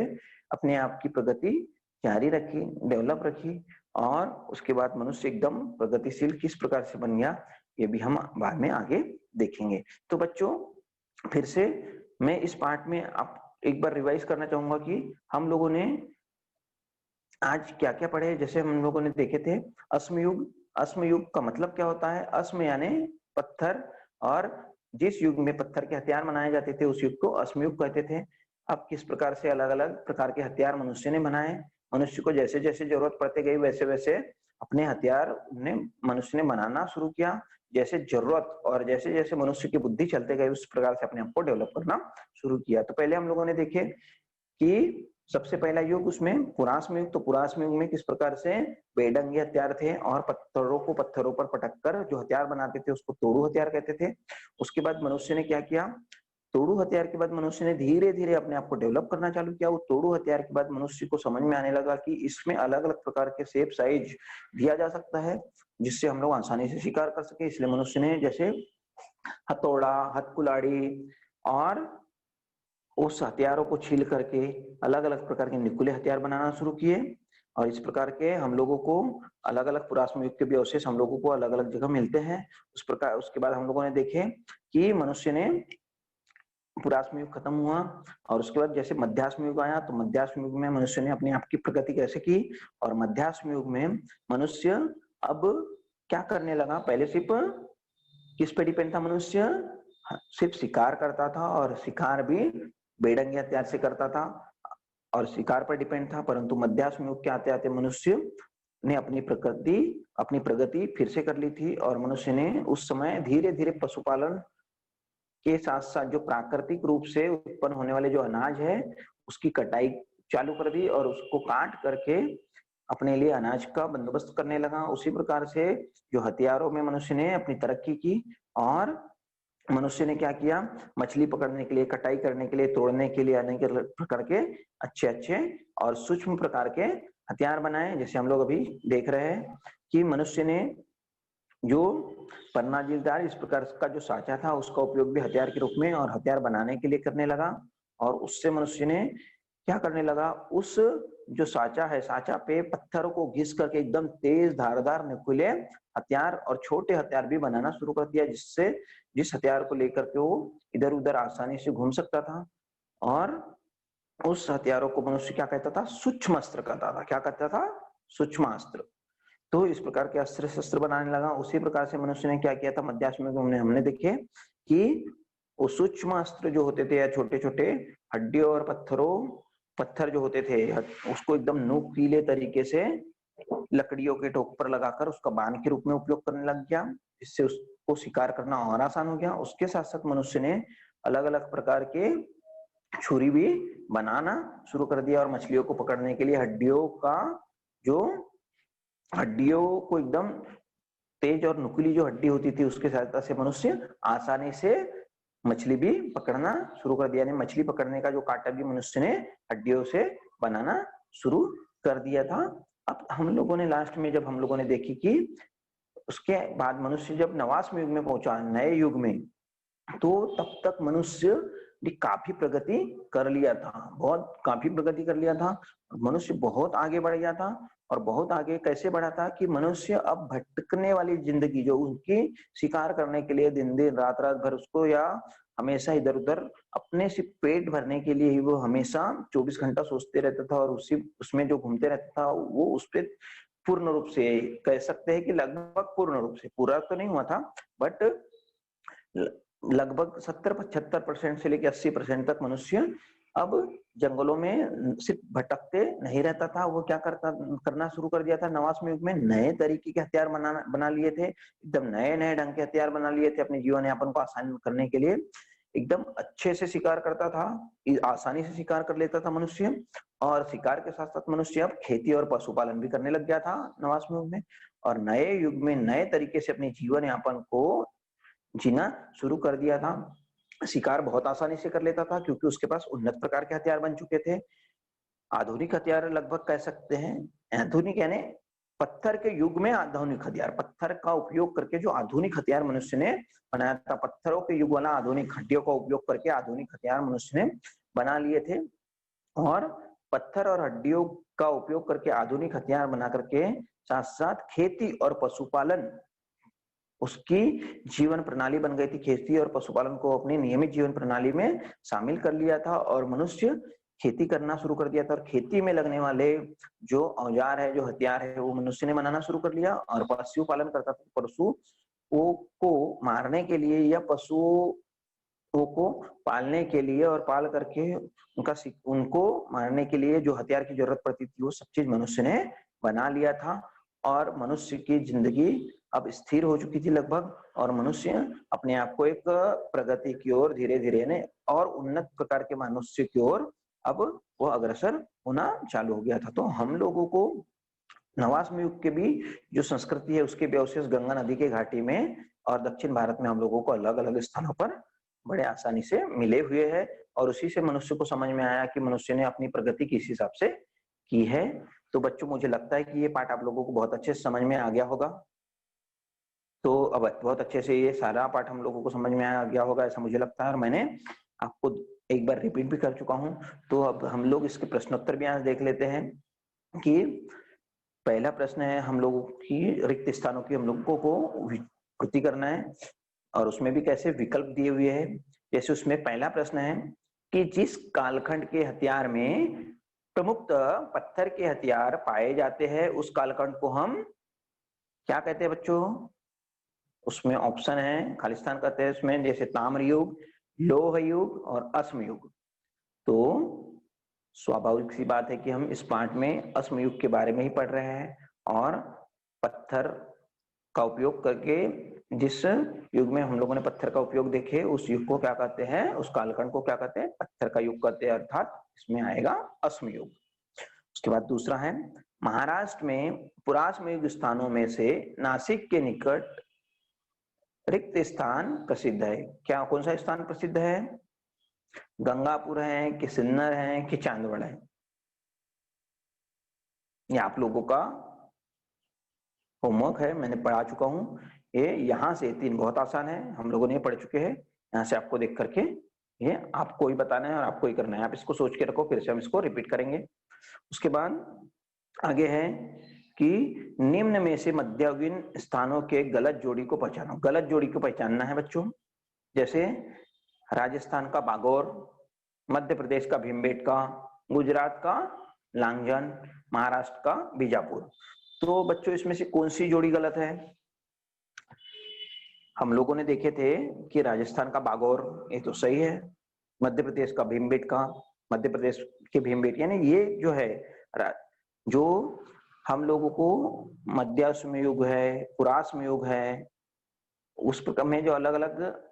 अपने आप की प्रगति जारी रखी, डेवलप रखी और उसके बाद मनुष्य एकदम प्रगतिशील किस प्रकार से बन गया, ये भी हम बाद में आगे देखेंगे। तो बच्चों फिर से मैं इस पार्ट में आप एक बार रिवाइज करना चाहूंगा कि हम लोगों ने आज क्या क्या पढ़े। जैसे हम लोगों ने देखे थे अस्म युग का मतलब क्या होता है, अस्म यानी पत्थर, और जिस युग में पत्थर के हथियार बनाए जाते थे उस युग को अस्म युग कहते थे। अब किस प्रकार से अलग अलग प्रकार के हथियार मनुष्य ने बनाए, मनुष्य को जैसे जैसे जरूरत पड़ती गई वैसे वैसे अपने हथियार ने मनुष्य ने बनाना शुरू किया। जैसे जरूरत और जैसे जैसे मनुष्य की बुद्धि चलते गई उस प्रकार से अपने आप को डेवलप करना शुरू किया। तो पहले हम लोगों ने देखे कि सबसे पहला युग उसमें पुरास्म युग, तो पुरास्म युग में किस प्रकार से बेढंगे हथियार थे और पत्थरों को पत्थरों पर पटक कर जो हथियार बनाते थे उसको तोड़ू हथियार कहते थे। उसके बाद मनुष्य ने क्या किया, तोड़ू हथियार के बाद मनुष्य ने धीरे धीरे अपने आप को डेवलप करना चालू किया। वो तोड़ू हथियार के बाद मनुष्य को समझ में आने लगा कि इसमें अलग अलग प्रकार के शेप साइज दिया जा सकता है जिससे हम लोग आसानी से शिकार कर सके। इसलिए मनुष्य ने जैसे हथौड़ा, हथकुलाड़ी और उस हथियारों को छील करके अलग अलग प्रकार के नुकीले हथियार बनाना शुरू किए। और इस प्रकार के हम लोगों को अलग अलग पुरास्म युग के भी अवशेष हम लोगों को अलग अलग जगह मिलते हैं। उस प्रकार उसके बाद हम लोगों ने देखे कि मनुष्य ने पुरास्म युग खत्म हुआ और उसके बाद जैसे मध्यास्म युग आया, तो मध्यास्म युग में मनुष्य ने अपने आप की प्रगति कैसे की। और मध्यास्म युग में मनुष्य अब क्या करने लगा, पहले सिर्फ किस पे डिपेंड था मनुष्य, सिर्फ शिकार करता था और शिकार भी बेढंगे हथियार से करता था और शिकार पर डिपेंड था। परंतु मध्यास्म युग के आते आते मनुष्य ने अपनी प्रगति फिर से कर ली थी और मनुष्य ने उस समय धीरे धीरे पशुपालन के साथ साथ जो प्राकृतिक रूप से उत्पन्न होने वाले जो अनाज है उसकी कटाई चालू कर दी और उसको काट करके अपने लिए अनाज का बंदोबस्त करने लगा। उसी प्रकार से जो हथियारों में मनुष्य ने अपनी तरक्की की और मनुष्य ने क्या किया, मछली पकड़ने के लिए, कटाई करने के लिए, तोड़ने के लिए अनेक प्रकार के अच्छे अच्छे और सूक्ष्म प्रकार के हथियार बनाए। जैसे हम लोग अभी देख रहे हैं कि मनुष्य ने जो पन्नाजीलदार इस प्रकार का जो साँचा था उसका उपयोग भी हथियार के रूप में और हथियार बनाने के लिए करने लगा। और उससे मनुष्य ने क्या करने लगा, उस जो साँचा है, साँचा पे पत्थरों को घिस करके एकदम तेज धारदार नुकीले हथियार और छोटे हथियार भी बनाना शुरू कर दिया, जिससे जिस हथियार को लेकर के वो इधर उधर आसानी से घूम सकता था। और उस हथियारों को मनुष्य क्या कहता था, सूक्ष्म अस्त्र कहता था। क्या कहता था, सूक्ष्म अस्त्र। तो इस प्रकार के अस्त्र शस्त्र बनाने लगा। उसी प्रकार से मनुष्य ने क्या किया था, मध्याश्म में हमने देखे कि वो सूक्ष्म अस्त्र जो होते थे या छोटे छोटे हड्डियों और पत्थर जो होते थे उसको एकदम नुकीले तरीके से लकड़ियों के टोक पर लगाकर उसका बाण के रूप में उपयोग करने लग गया, जिससे उसको शिकार करना और आसान हो गया। उसके साथ साथ मनुष्य ने अलग अलग प्रकार के छुरी भी बनाना शुरू कर दिया और मछलियों को पकड़ने के लिए हड्डियों को एकदम तेज और नुकीली जो हड्डी होती थी उसके सहायता से मनुष्य आसानी से मछली भी पकड़ना शुरू कर दिया। मछली पकड़ने का जो कांटा भी मनुष्य ने हड्डियों से बनाना शुरू कर दिया था। अब हम लोगों ने लास्ट में जब हम लोगों ने देखी कि उसके बाद मनुष्य जब नवास्म युग में पहुंचा, नए युग में, तो तब तक मनुष्य ने काफी प्रगति कर लिया था, काफी प्रगति कर लिया था। मनुष्य बहुत आगे बढ़ गया था और बहुत आगे कैसे बढ़ा था कि मनुष्य अब भटकने वाली जिंदगी जो उसकी शिकार करने के लिए दिन दिन रात रात भर उसको या हमेशा इधर उधर अपने से पेट भरने के लिए ही वो हमेशा 24 घंटा सोचते रहता था और उसमें जो घूमते रहता था वो उस पर पूर्ण रूप से कह सकते हैं कि लगभग पूर्ण रूप से, पूरा तो नहीं हुआ था बट लगभग 70-75% से लेकर 80% तक मनुष्य अब जंगलों में सिर्फ भटकते नहीं रहता था। वो क्या करना शुरू कर दिया था, नवास्म युग में नए तरीके के हथियार बना लिए थे, एकदम नए नए ढंग के हथियार बना लिए थे अपने जीवन यापन को आसान करने के लिए। एकदम अच्छे से शिकार करता था, आसानी से शिकार कर लेता था मनुष्य। और शिकार के साथ साथ मनुष्य अब खेती और पशुपालन भी करने लग गया था नवास्म युग में। और नए युग में नए तरीके से अपने जीवन यापन को जीना शुरू कर दिया था। शिकार बहुत आसानी से कर लेता था क्योंकि उसके पास उन्नत प्रकार के हथियार बन चुके थे। आधुनिक हथियार लगभग कह सकते हैं, आधुनिक यानी पत्थर के युग में आधुनिक हथियार, पत्थर का उपयोग करके जो आधुनिक हथियार मनुष्य ने बनाया था, पत्थरों के युग वाला आधुनिक हड्डियों का उपयोग करके आधुनिक हथियार मनुष्य ने बना लिए थे। और पत्थर और हड्डियों का उपयोग करके आधुनिक हथियार बना करके साथ साथ खेती और पशुपालन उसकी जीवन प्रणाली बन गई थी। खेती और पशुपालन को अपनी नियमित जीवन प्रणाली में शामिल कर लिया था और मनुष्य खेती करना शुरू कर दिया था। और खेती में लगने वाले जो औजार है, जो हथियार है, वो मनुष्य ने बनाना शुरू कर लिया। और पशुपालन करता था, पशुओं को मारने के लिए या पशुओं को पालने के लिए और पाल करके उनको मारने के लिए जो हथियार की जरूरत पड़ती थी वो सब चीज मनुष्य ने बना लिया था। और मनुष्य की जिंदगी अब स्थिर हो चुकी थी लगभग, और मनुष्य अपने आप को एक प्रगति की ओर धीरे धीरे ने और उन्नत प्रकार के मनुष्य की ओर अब वो अग्रसर होना चालू हो गया था। तो हम लोगों को नवाश्म युग के भी जो संस्कृति है उसके अवशेष गंगा नदी के घाटी में और दक्षिण भारत में हम लोगों को अलग अलग स्थानों पर बड़े आसानी से मिले हुए हैं। और उसी से मनुष्य को समझ में आया कि मनुष्य ने अपनी प्रगति किस हिसाब से की है। तो बच्चों, मुझे लगता है कि ये पाठ आप लोगों को बहुत अच्छे से समझ में आ गया होगा। तो अब बहुत अच्छे से ये सारा पाठ हम लोगों को समझ में आ गया होगा ऐसा मुझे लगता है, और मैंने आपको एक बार रिपीट भी कर चुका हूं। तो अब हम लोग इसके प्रश्नोत्तर भी आज देख लेते हैं कि पहला प्रश्न है हम लोगों की रिक्त स्थानों की हम लोगों को पूर्ति करना है, और उसमें भी कैसे विकल्प दिए हुए हैं। जैसे उसमें पहला प्रश्न है कि जिस कालखंड के हथियार में प्रमुख पत्थर के हथियार पाए जाते हैं उस कालखंड को हम क्या कहते हैं बच्चों? उसमें ऑप्शन है, खालिस्तान कहते हैं उसमें, जैसे ताम्र युग, लोह युग और अश्म युग। तो स्वाभाविक सी बात है कि हम इस पाठ में अश्म युग के बारे में ही पढ़ रहे हैं, और पत्थर का उपयोग करके जिस युग में हम लोगों ने पत्थर का उपयोग देखे उस युग को क्या कहते हैं, उस कालखंड को क्या कहते हैं? पत्थर का युग कहते हैं, अर्थात इसमें आएगा अश्म युग। उसके बाद दूसरा है, महाराष्ट्र में पुराश्म युग स्थानों में से नासिक के निकट रिक्त स्थान प्रसिद्ध है। क्या, कौन सा स्थान प्रसिद्ध है? गंगापुर है कि सिन्नर है कि चांदवड़ है? ये आप लोगों का होमवर्क है, मैंने पढ़ा चुका हूँ। ये यहाँ से 3 बहुत आसान है, हम लोगों ने ये पढ़ चुके हैं। यहाँ से आपको देख करके ये आपको ही बताना है और आपको ही करना है। आप इसको सोच के रखो, फिर से हम इसको रिपीट करेंगे। उसके बाद आगे है कि निम्न में से मध्ययुगीन स्थानों के गलत जोड़ी को पहचानो। गलत जोड़ी को पहचानना है बच्चों। जैसे राजस्थान का बागौर, मध्य प्रदेश का भीमबेटका, गुजरात का लांगजन, महाराष्ट्र का बीजापुर। तो बच्चों इसमें से कौन सी जोड़ी गलत है? हम लोगों ने देखे थे कि राजस्थान का बागौर ये तो सही है, मध्य प्रदेश का भीमबेटका, मध्य प्रदेश के भीमबेटका, यानी ये जो है जो हम लोगों को मध्याश्म युग है, पुराश्म युग है, उस प्रकार में जो अलग अलग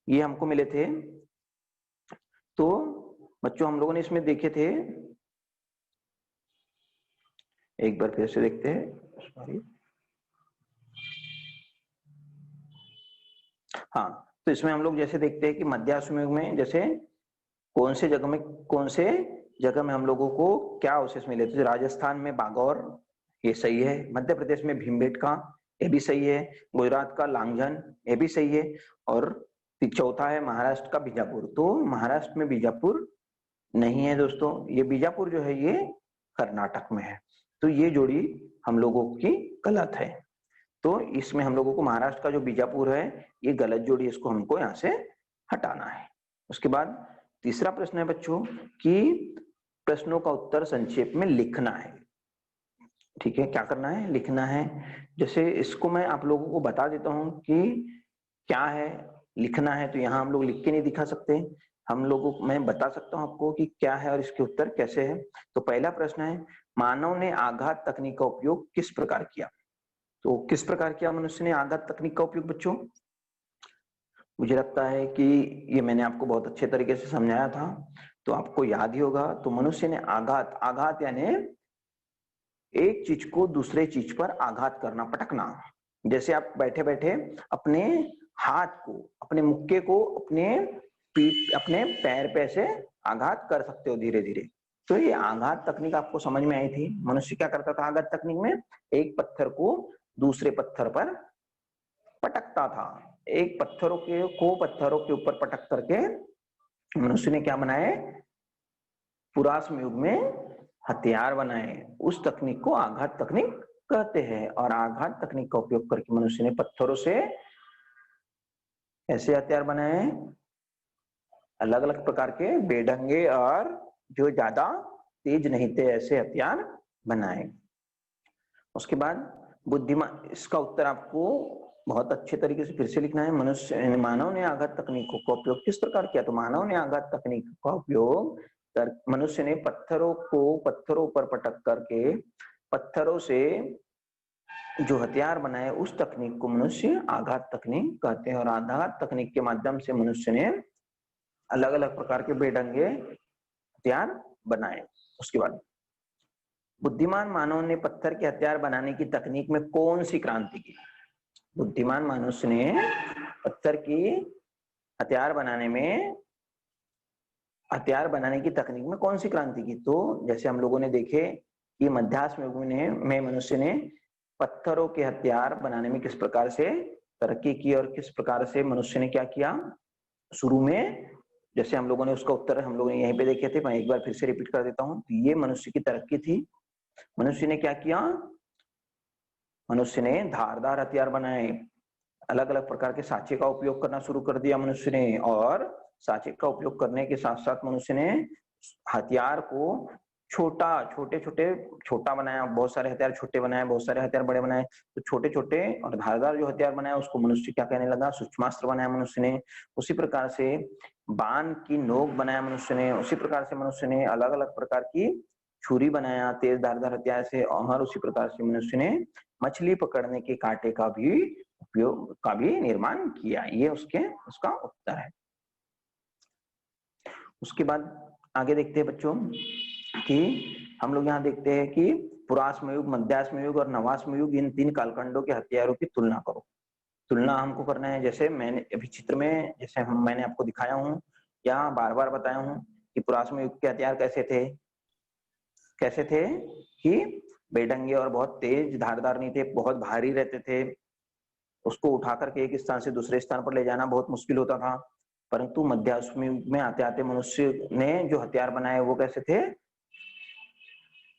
ये हमको मिले थे। तो बच्चों हम लोगों ने इसमें देखे थे, एक बार फिर से देखते हैं। हाँ, तो इसमें हम लोग जैसे देखते हैं कि मध्याश्म युग में जैसे कौन से जगह में हम लोगों को क्या अवशेष मिले थे। राजस्थान में बागौर, ये सही है। मध्य प्रदेश में भीमबेटका, ये भी सही है। गुजरात का लांगजन, ये भी सही है। और चौथा है महाराष्ट्र का बीजापुर। तो महाराष्ट्र में बीजापुर नहीं है दोस्तों, ये बीजापुर जो है ये कर्नाटक में है। तो ये जोड़ी हम लोगों की गलत है। तो इसमें हम लोगों को महाराष्ट्र का जो बीजापुर है ये गलत जोड़ी, इसको हमको यहाँ से हटाना है। उसके बाद तीसरा प्रश्न है बच्चों कि प्रश्नों का उत्तर संक्षेप में लिखना है। ठीक है, क्या करना है? लिखना है। जैसे इसको मैं आप लोगों को बता देता हूं कि क्या है, लिखना है। तो यहाँ हम लोग लिख के नहीं दिखा सकते, हम लोगों को मैं बता सकता हूँ आपको कि क्या है और इसके उत्तर कैसे है। तो पहला प्रश्न है, मानव ने आघात तकनीक का उपयोग किस प्रकार किया? तो किस प्रकार किया मनुष्य ने आघात तकनीक का उपयोग बच्चों? मुझे लगता है कि ये मैंने आपको बहुत अच्छे तरीके से समझाया था, तो आपको याद ही होगा। तो मनुष्य ने आघात यानी एक चीज को दूसरे चीज पर आघात करना, पटकना। जैसे आप बैठे बैठे अपने हाथ को, अपने मुक्के को अपने पीठ, अपने पैर पे से आघात कर सकते हो धीरे धीरे। तो ये आघात तकनीक आपको समझ में आई थी। मनुष्य क्या करता था आघात तकनीक में? एक पत्थर को दूसरे पत्थर पर पटकता था। एक पत्थरों के ऊपर पटक करके मनुष्य ने क्या बनाए? पुराश्म युग में हथियार बनाए। उस तकनीक को आघात तकनीक कहते हैं। और आघात तकनीक का उपयोग करके मनुष्य ने पत्थरों से ऐसे हथियार बनाए, अलग अलग प्रकार के बेढंगे और जो ज्यादा तेज नहीं थे ऐसे हथियार बनाए। उसके बाद बुद्धिमान, इसका उत्तर आपको बहुत अच्छे तरीके से फिर से लिखना है। मनुष्य मानव ने आघात तकनीकों का उपयोग किस प्रकार किया? तो मानव ने आघात तकनीक का उपयोग कर मनुष्य ने पत्थरों पर पटक करके पत्थरों से जो हथियार बनाए, उस तकनीक को मनुष्य आघात तकनीक कहते हैं। और आघात तकनीक के माध्यम से मनुष्य ने अलग अलग प्रकार के बेढंगे हथियार बनाए। उसके बाद बुद्धिमान मानव ने पत्थर के हथियार बनाने की तकनीक में कौन सी क्रांति की? बुद्धिमान मनुष्य ने पत्थर की हथियार बनाने की तकनीक में कौन सी क्रांति की? तो जैसे हम लोगों ने देखे कि मध्याह्न युग में मनुष्य ने पत्थरों के हथियार बनाने में किस प्रकार से तरक्की की और किस प्रकार से मनुष्य ने क्या किया शुरू में। जैसे हम लोगों ने उसका उत्तर हम लोगों ने यहीं पे देखे थे, मैं एक बार फिर से रिपीट कर देता हूँ। तो ये मनुष्य की तरक्की थी। मनुष्य ने क्या किया? मनुष्य ने धारदार हथियार बनाए, अलग अलग प्रकार के साँचे का उपयोग करना शुरू कर दिया मनुष्य ने। और साँचे का उपयोग करने के साथ साथ मनुष्य ने हथियार को छोटा बनाया, बहुत सारे हथियार छोटे बनाए, बहुत सारे हथियार बड़े बनाए। तो छोटे छोटे और धारदार जो हथियार बनाया उसको मनुष्य क्या कहने लगा? सूक्ष्मास्त्र बनाया मनुष्य ने। उसी प्रकार से बाण की नोक बनाया मनुष्य ने। उसी प्रकार से मनुष्य ने अलग अलग प्रकार की छुरी बनाया तेज धारदार हथियार से। और उसी प्रकार से मनुष्य ने मछली पकड़ने के कांटे का भी निर्माण किया। ये उसका उत्तर है। उसके बाद आगे देखते हैं बच्चों कि हम लोग यहाँ देखते हैं कि पुराश्म युग, मध्याश्म युग और नवाश्म युग, इन 3 कालखंडों के हथियारों की तुलना करो। तुलना हमको करना है। जैसे मैंने अभी चित्र में मैंने आपको दिखाया हूँ या बार बार बताया हूँ कि पुराश्म युग के हथियार कैसे थे कि बेढंगे और बहुत तेज धारदार नहीं थे, बहुत भारी रहते थे। उसको उठा करके एक स्थान से दूसरे स्थान पर ले जाना बहुत मुश्किल होता था। परंतु मध्याश्म युग में आते आते मनुष्य ने जो हथियार बनाए वो कैसे थे?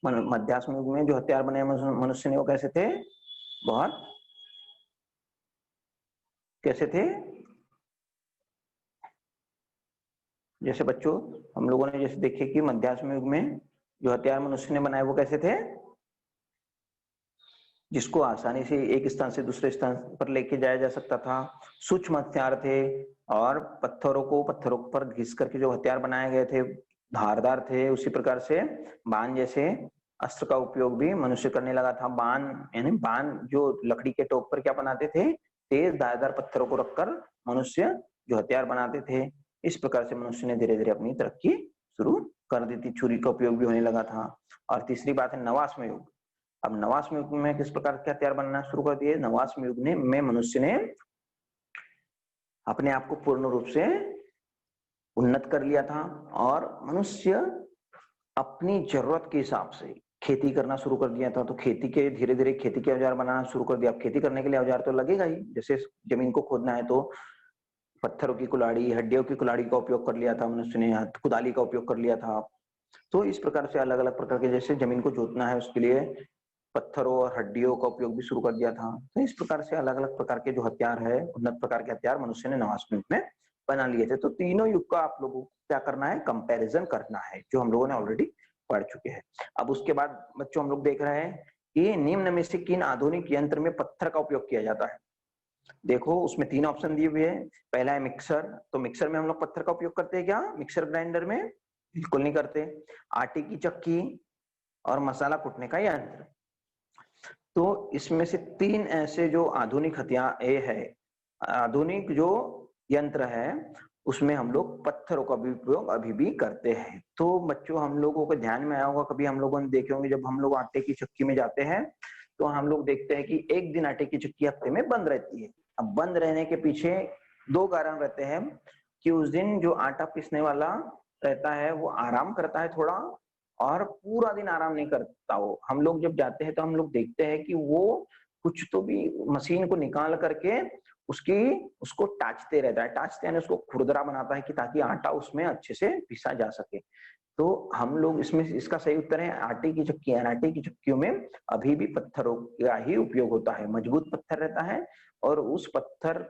मध्याश्म युग में जो हथियार बनाए मनुष्य ने वो कैसे थे? बहुत कैसे थे? जैसे बच्चों हम लोगों ने जैसे देखे कि मध्याश्म युग में जो हथियार मनुष्य ने बनाए वो कैसे थे? जिसको आसानी से एक स्थान से दूसरे स्थान पर लेके जाया जा सकता था। सूक्ष्म हथियार थे और पत्थरों पर घिस करके जो हथियार बनाए गए थे धारदार थे। उसी प्रकार से बाण जैसे अस्त्र का उपयोग भी मनुष्य करने लगा था। बाण जो लकड़ी के टोक पर क्या बनाते थे? तेज धारदार पत्थरों को रखकर मनुष्य जो हथियार बनाते थे। इस प्रकार से मनुष्य ने धीरे धीरे अपनी तरक्की शुरू कर दी थी। छुरी का उपयोग भी होने लगा था। और तीसरी बात है नवाश्म युग। अब नवाश्म युग में किस प्रकार के हथियार बनना शुरू कर दिए? नवाश्म युग में मनुष्य ने अपने आप को पूर्ण रूप से उन्नत कर लिया था और मनुष्य अपनी जरूरत के हिसाब से खेती करना शुरू कर दिया था। तो धीरे धीरे खेती के औजार बनाना शुरू कर दिया। अब खेती करने के लिए औजार तो लगेगा ही। जैसे जमीन को खोदना है तो पत्थरों की कुल्हाड़ी, हड्डियों की कुल्हाड़ी का उपयोग कर लिया था मनुष्य ने, कुदाली का उपयोग कर लिया था। तो इस प्रकार से अलग अलग प्रकार के, जैसे जमीन को जोतना है उसके लिए पत्थरों और हड्डियों का उपयोग भी शुरू कर दिया था। तो इस प्रकार से अलग अलग प्रकार के जो हथियार है, उन्नत प्रकार के हथियार मनुष्य ने नवाश्म युग में बना लिए थे। तो तीनों युग का आप लोगों को क्या करना है? कंपैरिजन करना है, जो हम लोगों ने ऑलरेडी पढ़ चुके हैं। अब उसके बाद बच्चों हम लोग देख रहे हैं कि निम्न में से किन आधुनिक यंत्र में पत्थर का उपयोग किया जाता है। देखो उसमें 3 ऑप्शन दिए हुए हैं। पहला है मिक्सर। तो मिक्सर में हम लोग पत्थर का उपयोग करते हैं क्या? मिक्सर ग्राइंडर में बिल्कुल नहीं करते। आटे की चक्की और मसाला कूटने का यंत्र। तो इसमें से 3 ऐसे जो आधुनिक आधुनिक जो यंत्र है उसमें हम लोग पत्थरों का भी उपयोग अभी भी करते हैं। तो बच्चों हम लोगों को ध्यान में आया होगा, कभी हम लोगों ने देखे होंगे जब हम लोग आटे की चक्की में जाते हैं तो हम लोग देखते हैं कि एक दिन आटे की चक्की हफ्ते में बंद रहती है। अब बंद रहने के पीछे 2 कारण रहते हैं कि उस दिन जो आटा पीसने वाला रहता है वो आराम करता है थोड़ा, और पूरा दिन आराम नहीं करता। वो हम लोग जब जाते हैं तो हम लोग देखते हैं कि वो कुछ तो भी मशीन को निकाल करके उसको टाचते रहता है। टाचते यानी उसको खुरदरा बनाता है कि ताकि आटा उसमें अच्छे से पिसा जा सके। तो हम लोग इसका सही उत्तर है आटे की चक्की। आटे की चक्कियों में अभी भी पत्थरों का ही उपयोग होता है। मजबूत पत्थर रहता है और उस पत्थर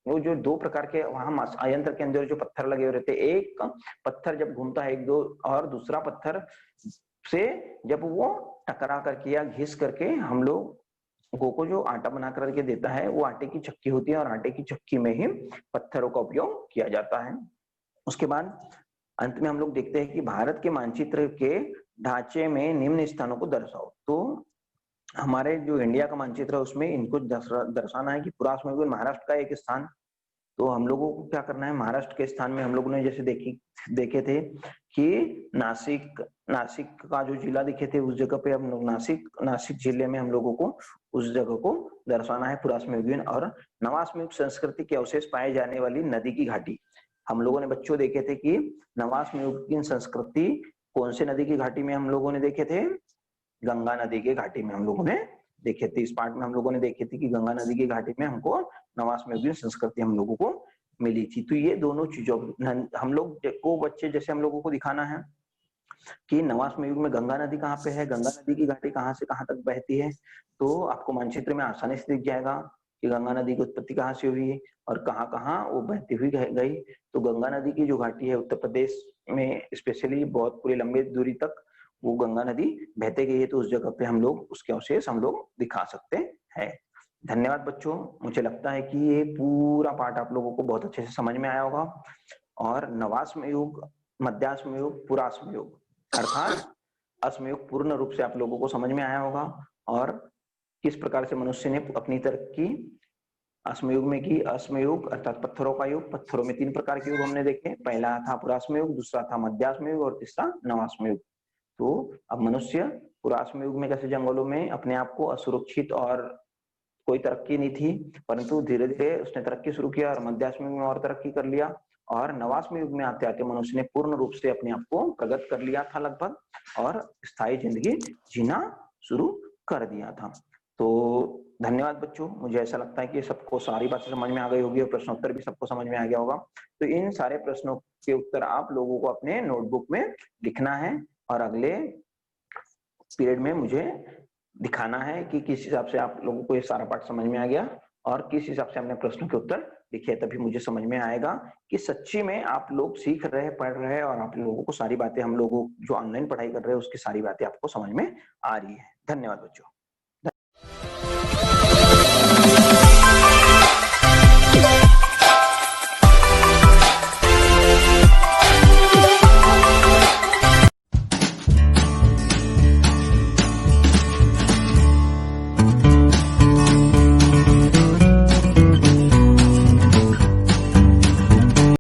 वो जो 2 प्रकार के वहां यंत्र के अंदर जो पत्थर लगे हुए रहते, एक पत्थर जब घूमता है एक दो, और दूसरा पत्थर से जब वो टकरा करके या घिस करके हम लोग को जो आटा बना करके देता है वो आटे की चक्की होती है और आटे की चक्की में ही पत्थरों का उपयोग किया जाता है। उसके बाद अंत में हम लोग देखते हैं कि भारत के मानचित्र के ढांचे में निम्न स्थानों को दर्शाओ। तो हमारे जो इंडिया का मानचित्र है उसमें इनको दर्शाना है कि पुरातन में महाराष्ट्र का एक स्थान। तो हम लोगों को क्या करना है, महाराष्ट्र के स्थान में हम लोगों ने जैसे देखे थे कि नासिक नासिक का जो जिला दिखे थे उस जगह पे हम लोग नासिक जिले में हम लोगों को उस जगह को दर्शाना है पुरास्मयुगीन और नवास्मयुग संस्कृति के अवशेष पाए जाने वाली नदी की घाटी। हम लोगों ने बच्चों देखे थे कि नवास्मयुगीन संस्कृति कौन से नदी की घाटी में हम लोगों ने देखे थे, गंगा नदी के घाटी में हम लोगों ने देखे थे। इस पार्ट में हम लोगों ने देखे थे कि गंगा नदी की घाटी में हमको नवास्मयुगीन संस्कृति हम लोगों को मिली थी। तो ये दोनों चीजों हम लोग को बच्चे जैसे हम लोगों को दिखाना है कि नवास्मयुग में गंगा नदी कहाँ पे है, गंगा नदी की घाटी कहाँ से कहाँ तक बहती है। तो आपको मानचित्र में आसानी से दिख जाएगा कि गंगा नदी की उत्पत्ति कहाँ से हुई और कहाँ कहाँ वो बहती हुई गई। तो गंगा नदी की जो घाटी है उत्तर प्रदेश में स्पेशली बहुत पूरी लंबी दूरी तक वो गंगा नदी बहते गई है। तो उस जगह पे हम लोग उसके अवशेष हम लोग दिखा सकते हैं। धन्यवाद बच्चों, मुझे लगता है कि ये पूरा पाठ आप लोगों को बहुत अच्छे से समझ में आया होगा। और नवास्मयुग, मध्यास्मयुग, पुरास्मयुग अर्थात अस्मयुग पूर्ण रूप से आप लोगों को समझ में आया होगा और किस प्रकार से मनुष्य ने अपनी तरक्की अस्मयुग में की। अस्मयुग अर्थात पत्थरों का युग, पत्थरों में 3 प्रकार के युग हमने देखे, पहला था पुरास्मयुग, दूसरा था मध्यास्मयुग और तीसरा नवास्मयुग। तो अब मनुष्य पुरास्मयुग में कैसे जंगलों में अपने आप को असुरक्षित और कोई तरक्की नहीं थी, परंतु धीरे धीरे उसने तरक्की शुरू किया और मध्यास्मयुग में और तरक्की कर लिया और नवास्मयुग में आते आते मनुष्य ने पूर्ण रूप से अपने आप को प्रगत कर लिया था लगभग और स्थायी जिंदगी जीना शुरू कर दिया था। तो धन्यवाद बच्चों, मुझे ऐसा लगता है कि सबको सारी बातें समझ में आ गई होगी और प्रश्नोत्तर भी सबको समझ में आ गया होगा। तो इन सारे प्रश्नों के उत्तर आप लोगों को अपने नोटबुक में लिखना है और अगले पीरियड में मुझे दिखाना है कि किस हिसाब से आप लोगों को ये सारा पाठ समझ में आ गया और किस हिसाब से हमने प्रश्नों के उत्तर लिखे। तभी मुझे समझ में आएगा कि सच्ची में आप लोग सीख रहे, पढ़ रहे और आप लोगों को सारी बातें हम लोगों जो ऑनलाइन पढ़ाई कर रहे हैं उसकी सारी बातें आपको समझ में आ रही है। धन्यवाद बच्चों।